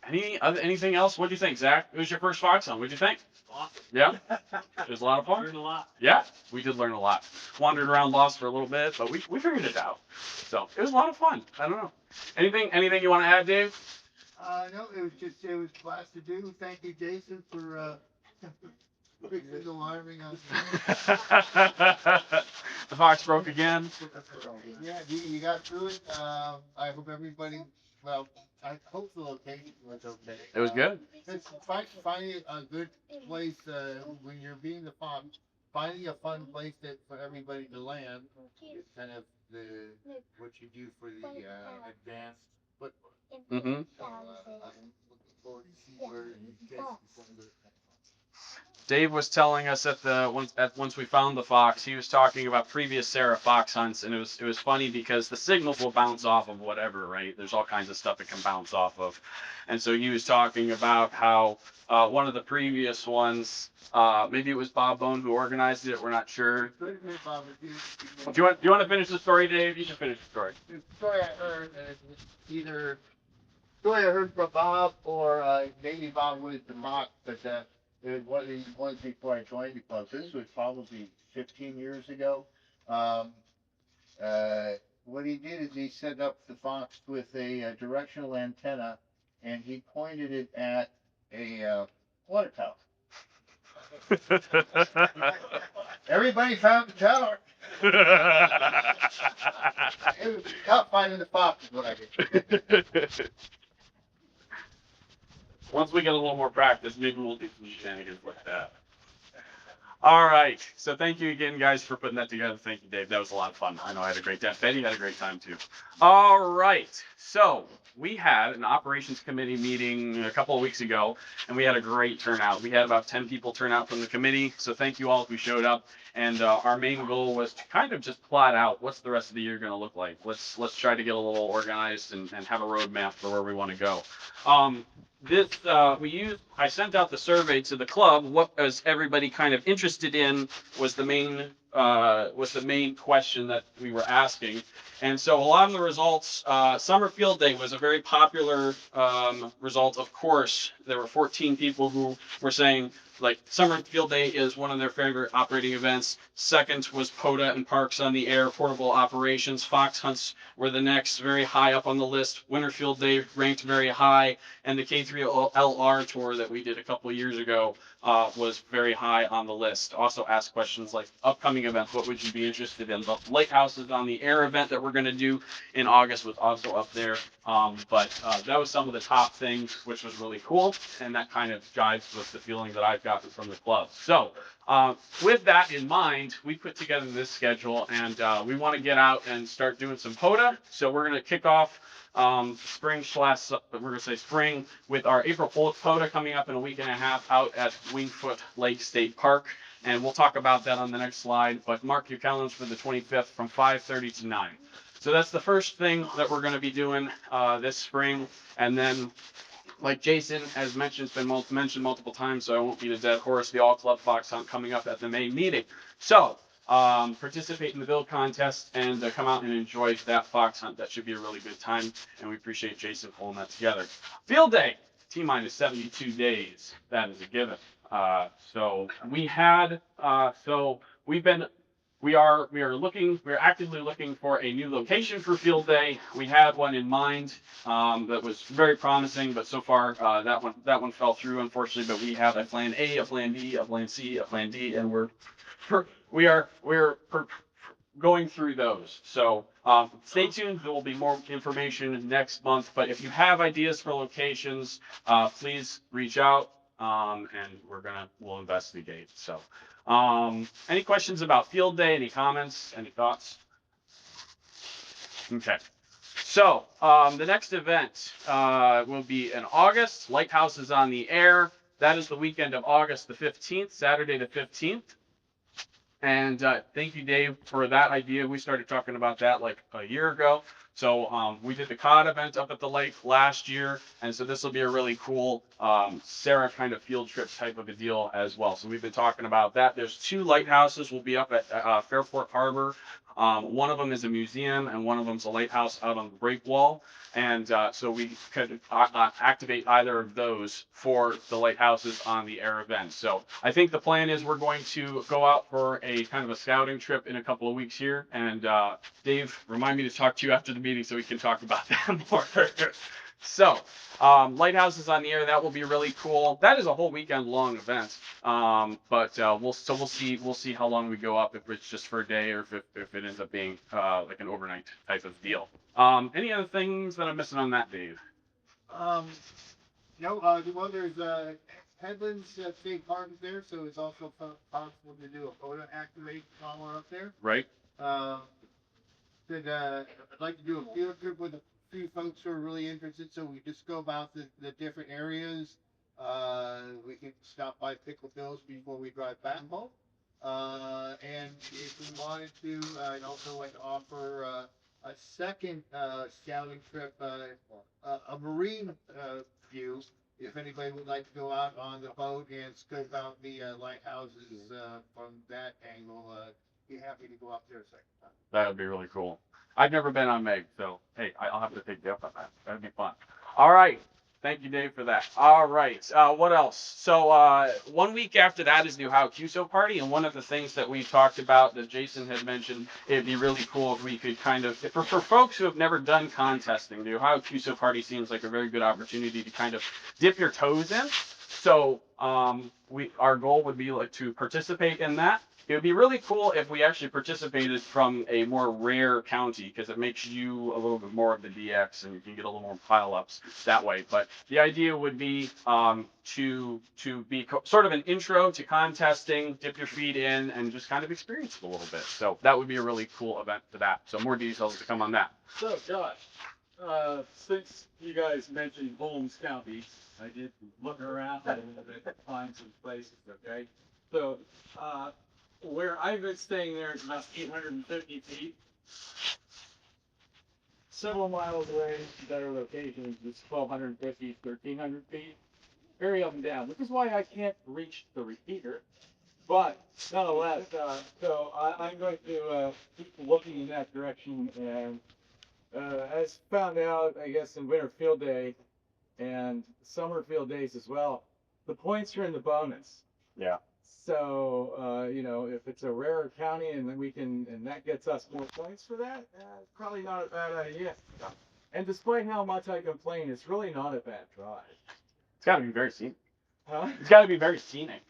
anything else? What do you think, Zach? It was your first fox hunt. What do you think? Awesome. Yeah, it was a lot of fun. Learned a lot. Yeah, we did learn a lot. Wandered around, lost for a little bit, but we figured it out. So it was a lot of fun. I don't know. Anything you want to add, Dave? No, it was class to do. Thank you, Jason, for fixing the wiring on. The fox broke again. Yeah, you got through it. I hope everybody, well, I hope the location was okay. It was good. It's finding a good place when you're being the fox, finding a fun place for everybody to land is kind of what you do for the advanced football. Mm-hmm. I'm looking forward to see where you guys December. Dave was telling us once we found the fox, he was talking about previous SARA fox hunts, and it was funny because the signals will bounce off of whatever, right? There's all kinds of stuff it can bounce off of, and so he was talking about how one of the previous ones, maybe it was Bob Bone who organized it. We're not sure. Do you want to finish the story, Dave? You can finish the story. The story I heard, either story I heard from Bob or maybe Bob was the mock, but it was one of these ones before I joined the club. This was probably 15 years ago. What he did is he set up the fox with a directional antenna, and he pointed it at a water tower. Everybody found the tower. It was tough finding the fox, is what I did. Once we get a little more practice, maybe we'll do some shenanigans like that. All right. So thank you again, guys, for putting that together. Thank you, Dave. That was a lot of fun. I know I had a great time. Betty had a great time, too. All right. So we had an operations committee meeting a couple of weeks ago, and we had a great turnout. We had about 10 people turn out from the committee, so thank you all who showed up. And our main goal was to kind of just plot out what's the rest of the year going to look like. Let's try to get a little organized and have a roadmap for where we want to go. I sent out the survey to the club. What was everybody kind of interested in was the main question that we were asking. And so a lot of the results, Summer Field Day was a very popular result. Of course, there were 14 people who were saying, like, Summer Field Day is one of their favorite operating events. Second was POTA and Parks on the Air, portable operations. Fox hunts were the next, very high up on the list. Winter Field Day ranked very high. And the K3LR tour that we did a couple of years ago was very high on the list. Also asked questions like upcoming events, what would you be interested in? The Lighthouses on the Air event that we're going to do in August was also up there. But that was some of the top things, which was really cool. And that kind of jives with the feeling that I've gotten from the club. So with that in mind, we put together this schedule, and we want to get out and start doing some POTA. So we're going to kick off spring with our April Fool's POTA coming up in a week and a half out at Wingfoot Lake State Park. And we'll talk about that on the next slide, but mark your calendars for the 25th from 5:30 to 9. So that's the first thing that we're going to be doing this spring. And then, like Jason has mentioned, it's been mentioned multiple times, so I won't beat a dead horse, the All Club Fox Hunt coming up at the May meeting. So participate in the build contest and come out and enjoy that fox hunt. That should be a really good time, and we appreciate Jason pulling that together. Field Day, T-minus 72 days. That is a given. We're actively looking for a new location for Field Day. We had one in mind that was very promising, but so far that one fell through, unfortunately. But we have a plan A, a plan B, a plan C, a plan D, and we're going through those. So stay tuned. There will be more information next month. But if you have ideas for locations, please reach out, and we'll investigate. So any questions about Field Day? Any comments? Any thoughts? Okay. So the next event will be in August. Lighthouses on the Air. That is the weekend of August the 15th, Saturday the 15th. And thank you, Dave, for that idea. We started talking about that like a year ago. So we did the COD event up at the lake last year, and so this will be a really cool SARA kind of field trip type of a deal as well. So we've been talking about that. There's 2 lighthouses. We'll be up at Fairport Harbor. One of them is a museum, and one of them's a lighthouse out on the break wall. And so we could activate either of those for the lighthouses on the air event. So I think the plan is we're going to go out for a kind of a scouting trip in a couple of weeks here. And Dave, remind me to talk to you after the meeting so we can talk about that more. So lighthouses on the air, that will be really cool. That is a whole weekend long event. But we'll see how long we go up, if it's just for a day or if it ends up being like an overnight type of deal. Any other things that I'm missing on that, Dave? Well, there's Headlands State Park is there, so it's also possible to do a photo activate while we're up there. Right. I'd like to do a field trip with a few folks who are really interested, so we just go about the different areas. We can stop by Pickle Bill's before we drive back home. And if we wanted to, I'd also like to offer a second scouting trip, a marine view. If anybody would like to go out on the boat and scope out the lighthouses from that angle, be happy to go up there a second time. That would be really cool. I've never been on Meg, so hey, I'll have to take you up on that. That'd be fun. All right. Thank you, Dave, for that. All right. What else? So 1 week after that is New How QSO Party, and one of the things that we talked about that Jason had mentioned, it'd be really cool if we could kind of, for folks who have never done contesting, New How QSO Party seems like a very good opportunity to kind of dip your toes in. So our goal would be like to participate in that. It would be really cool if we actually participated from a more rare county, because it makes you a little bit more of the DX and you can get a little more pile-ups that way. But the idea would be to be sort of an intro to contesting, dip your feet in, and just kind of experience it a little bit. So that would be a really cool event for that. So more details to come on that. So, Josh, Since you guys mentioned Holmes County, I did look around a little bit to find some places, okay? So, where I've been staying there is about 850 feet. Several miles away, better locations, it's 1,250, 1,300 feet. Very up and down, which is why I can't reach the repeater. But nonetheless, I'm going to keep looking in that direction, and as found out, I guess, in winter field day and summer field days as well, the points are in the bonus. Yeah. So, you know, if it's a rarer county and then and that gets us more points for that, probably not a bad idea. And despite how much I complain, it's really not a bad drive. It's got to be very scenic. Huh? It's got to be very scenic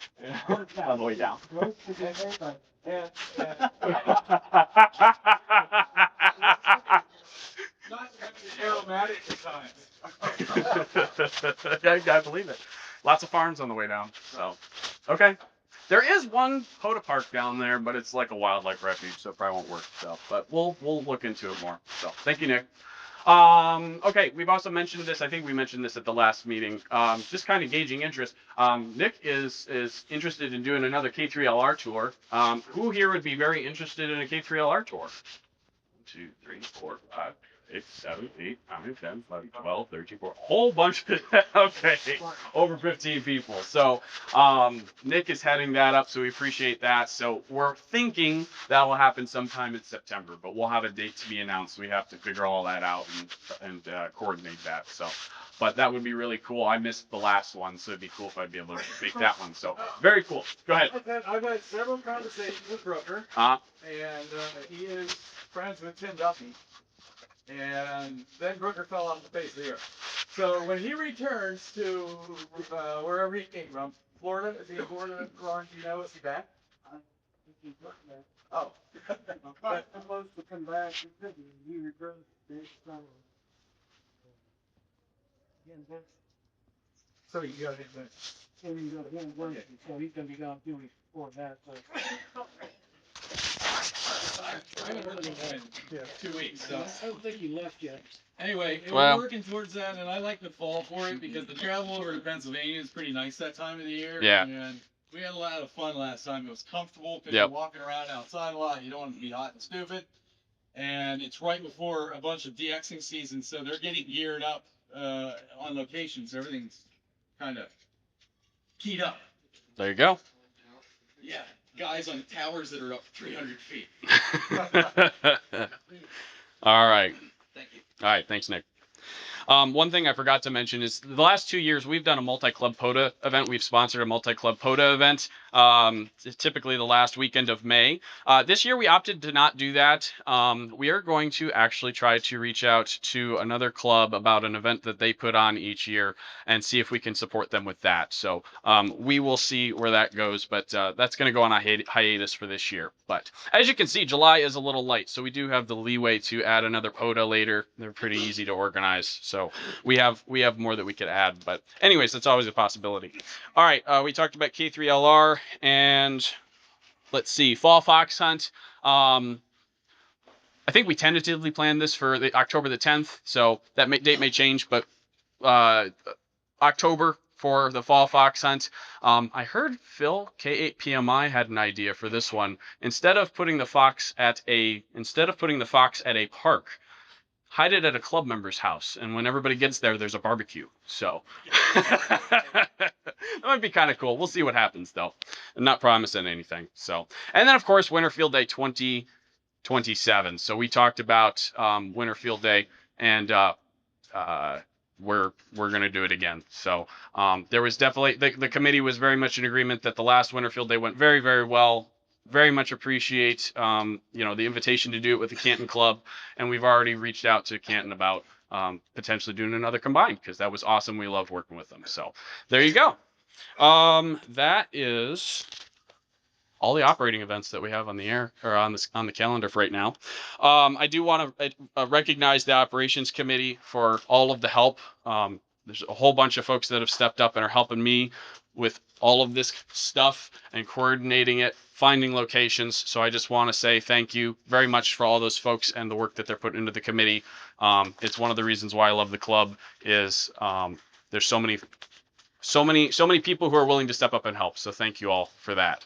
on the way down. And not aromatic at times. I believe it. Lots of farms on the way down. So, okay. There is one Hoda Park down there, but it's like a wildlife refuge, so it probably won't work. So, but we'll look into it more. So, thank you, Nick. Okay, we've also mentioned this. I think we mentioned this at the last meeting. Just kind of gauging interest. Nick is interested in doing another K3LR tour. Who here would be very interested in a K3LR tour? 1, 2, 3, 4, 5, 6, 7, 8, 9, 10, 11, 12, 13, 14. Whole bunch of okay, over 15 people. So Nick is heading that up, so we appreciate that. So we're thinking that will happen sometime in September, but we'll have a date to be announced. We have to figure all that out and coordinate that. So, but that would be really cool. I missed the last one, so it'd be cool if I'd be able to make that one. So very cool. Go ahead. I've had several conversations with Brooker, and he is friends with Tim Duffy. And then Brooker fell off the face of the earth. So when he returns to wherever he came from, Florida, is he in Florida, Ron? Do you know? Is he back? Oh. I'm supposed to come back. He returns this summer. So you got his And he's got one working, so he's gonna be gone 2 weeks before that. So. I haven't heard of him in 2 weeks, so. I don't think he left yet. Anyway, Well- we're working towards that, and I like the fall for it because the travel over to Pennsylvania is pretty nice that time of the year. Yeah. And we had a lot of fun last time. It was comfortable because Yep. you're walking around outside a lot. You don't want to be hot and stupid. And it's right before a bunch of DXing season, so they're getting geared up on location, so everything's kind of keyed up. There you go. Yeah, guys on towers that are up 300 feet. All right. Thank you. All right. Thanks, Nick. One thing I forgot to mention is the last 2 years we've done a multi-club POTA event. We've sponsored a multi-club POTA event, typically the last weekend of May. This year we opted to not do that. We are going to actually try to reach out to another club about an event that they put on each year and see if we can support them with that. So we will see where that goes, but that's going to go on a hiatus for this year. But as you can see, July is a little light, so we do have the leeway to add another POTA later. They're pretty easy to organize. So we have more that we could add, but anyways, that's always a possibility. All right, we talked about K3LR, and let's see, fall fox hunt. I think we tentatively planned this for the October the 10th, so that date may change, but October for the fall fox hunt. I heard Phil K8PMI had an idea for this one. Instead of putting the fox at a park, hide it at a club member's house, and when everybody gets there, there's a barbecue. So that might be kind of cool. We'll see what happens, though. I'm not promising anything. So, and then of course, Winter Field Day 2027. So we talked about Winter Field Day, and we're gonna do it again. So there was definitely the committee was very much in agreement that the last Winter Field Day went very, very well. Very much appreciate the invitation to do it with the Canton Club, and we've already reached out to Canton about potentially doing another combined because that was awesome. We love working with them. So there you go. That is all the operating events that we have on the air or on the calendar for right now. I do want to recognize the operations committee for all of the help. there's a whole bunch of folks that have stepped up and are helping me with all of this stuff and coordinating it, finding locations. So I just want to say thank you very much for all those folks and the work that they're putting into the committee. It's one of the reasons why I love the club is there's so many people who are willing to step up and help. So thank you all for that.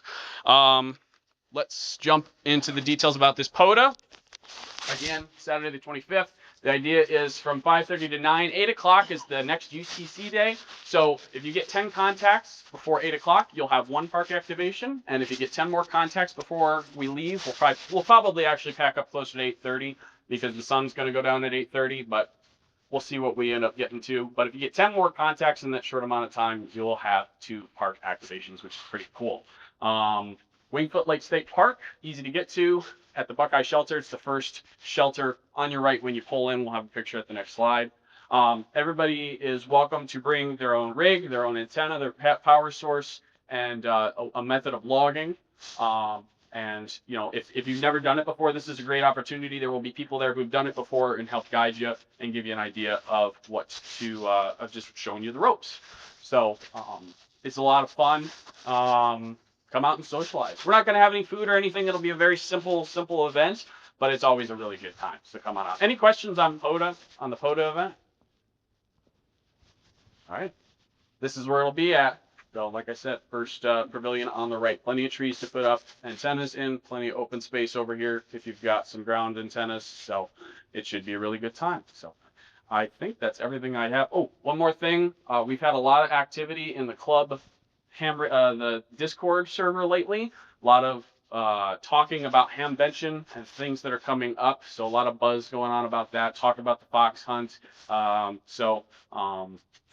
Let's jump into the details about this POTA. Again, Saturday the 25th. The idea is from 5:30 to 9. 8 o'clock is the next UTC day. So if you get 10 contacts before 8 o'clock, you'll have one park activation. And if you get 10 more contacts before we leave, we'll probably actually pack up closer to 8:30 because the sun's going to go down at 8:30. But we'll see what we end up getting to. But if you get 10 more contacts in that short amount of time, you'll have 2 park activations, which is pretty cool. Wingfoot Lake State Park, easy to get to. At the Buckeye Shelter, it's the first shelter on your right when you pull in. We'll have a picture at the next slide. Everybody is welcome to bring their own rig, their own antenna, their power source, and a method of logging. And you know, if you've never done it before, this is a great opportunity. There will be people there who've done it before and help guide you and give you an idea of what to, of just showing you the ropes. So it's a lot of fun. Come out and socialize. We're not going to have any food or anything. It'll be a very simple event, but it's always a really good time. So come on out. Any questions on POTA, on the POTA event? All right. This is where it'll be at. So like I said, first pavilion on the right. Plenty of trees to put up antennas in. Plenty of open space over here if you've got some ground antennas. So it should be a really good time. So I think that's everything I have. Oh, one more thing. We've had a lot of activity in the club the Discord server lately. A lot of talking about hamvention and things that are coming up. So a lot of buzz going on about that. Talk about the fox hunt.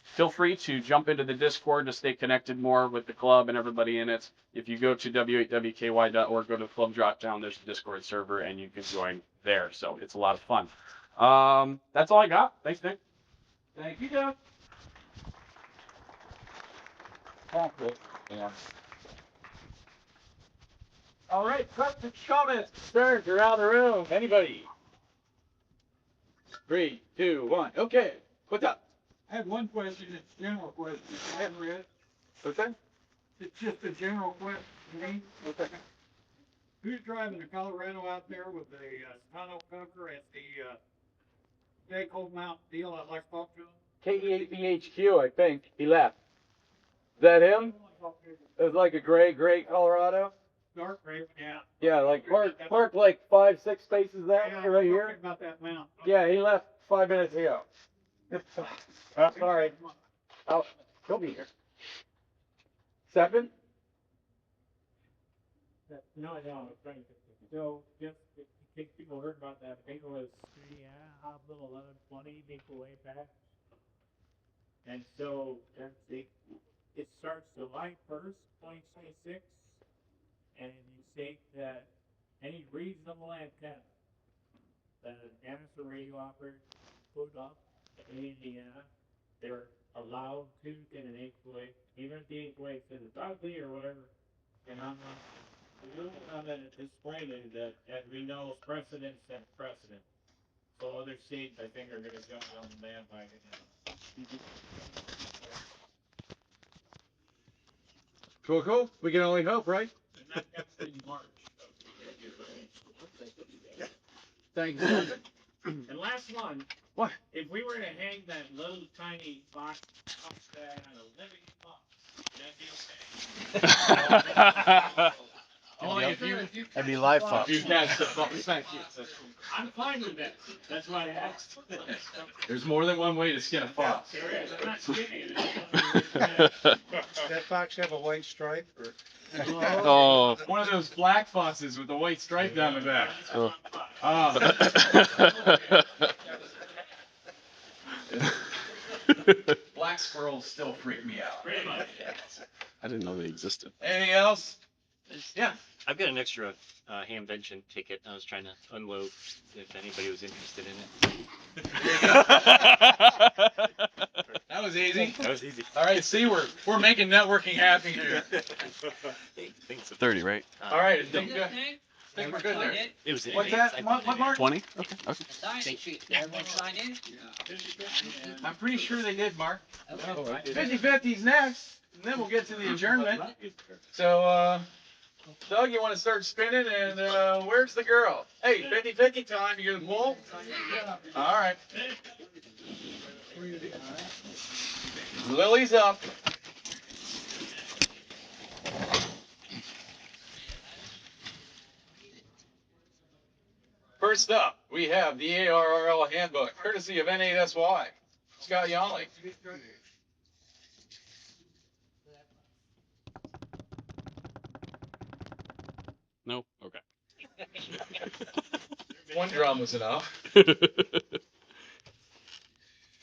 Feel free to jump into the Discord to stay connected more with the club and everybody in it. If you go to w8wky.org, go to the club drop down, there's a Discord server and you can join there. So it's a lot of fun. That's all I got. Thanks, Nick. Thank you, Doug. Yeah. All right, questions, comments, concerns around the room. Anybody? 3, 2, 1. Okay, what's up? I have one question, it's a general question. I haven't read. Okay. It's just a general question to me. Okay. Who's driving the Colorado out there with the tonneau cover at the Jayco Mount deal I'd like to talk to him? KE8BHQ, I think. He left. Is that him? It was like a gray Colorado. Dark gray, yeah. Yeah, like parked like 5-6 spaces there, Yeah, right here. About that mount. Yeah, he left 5 minutes ago. Sorry. He'll be here. 7? No, I was trying to. So, just in case people heard about that, I think it was Hospital 1120, Maple Way back. And so, it starts July 1st, 2026, and you state that any reasonable antenna that an amateur radio operator put up in Indiana, they're allowed to get an 8-way, even if the 8-way says it's ugly or whatever. And I'm not, the rule comment at this point is that, as we know, precedent sets precedent. So other states, I think, are gonna jump on the bandwagon. Cool. We can only hope, right? And that's in March. Thank you. And last one. What? If we were to hang that little tiny box upside on a living box, that'd be okay. That'd be live fox. Thank you. I'm fine with that. That's why I asked. There's more than one way to skin a fox. There is. I'm not skinny. Does that fox have a white stripe? Or? Oh. One of those black foxes with the white stripe down the back. Oh. Black squirrels still freak me out. Pretty much. I didn't know they existed. Anything else? Yeah. I've got an extra hamvention ticket. I was trying to unload if anybody was interested in it. That was easy. That was easy. All right, see, we're making networking happen here. Thanks. 30, right? All right, think we're good there. It was What's that? What mark? 20? Okay. Everyone signed in? I'm pretty sure they did, Mark. Okay. 50/50's next, and then we'll get to the adjournment. So, Doug, you want to start spinning, and where's the girl? Hey, 50/50 time. You gonna pull? All right. Lily's up. First up, we have the ARRL handbook, courtesy of N8SY. Scott Yonley. No? Okay. One drum was enough.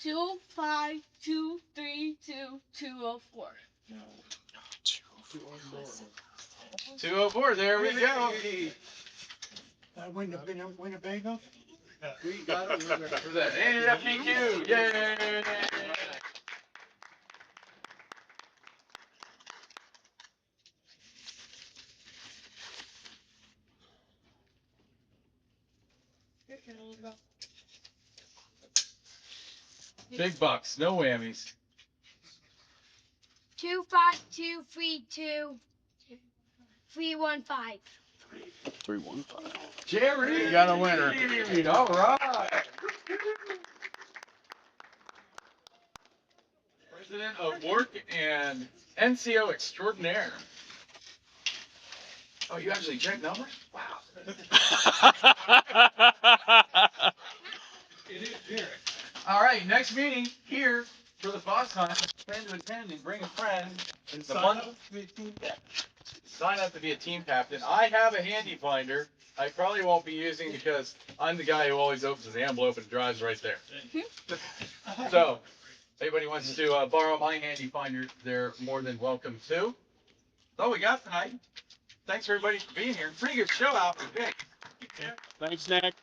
2523204. 204, there we go. Winnebago? We got it. For that NFPQ, yay! Big bucks, no whammies. 25232 315. Jerry! You got a winner. All right. President of Work and NCO Extraordinaire. Oh, you actually check numbers? Wow. All right, next meeting here for the boss hunt. Plan to attend and bring a friend. It's the month. Sign up to be a team captain. I have a handy finder. I probably won't be using because I'm the guy who always opens the envelope and drives right there. So, if anybody wants to borrow my handy finder, they're more than welcome to. That's all we got tonight. Thanks everybody for being here. Pretty good show out today. Thanks, Nick.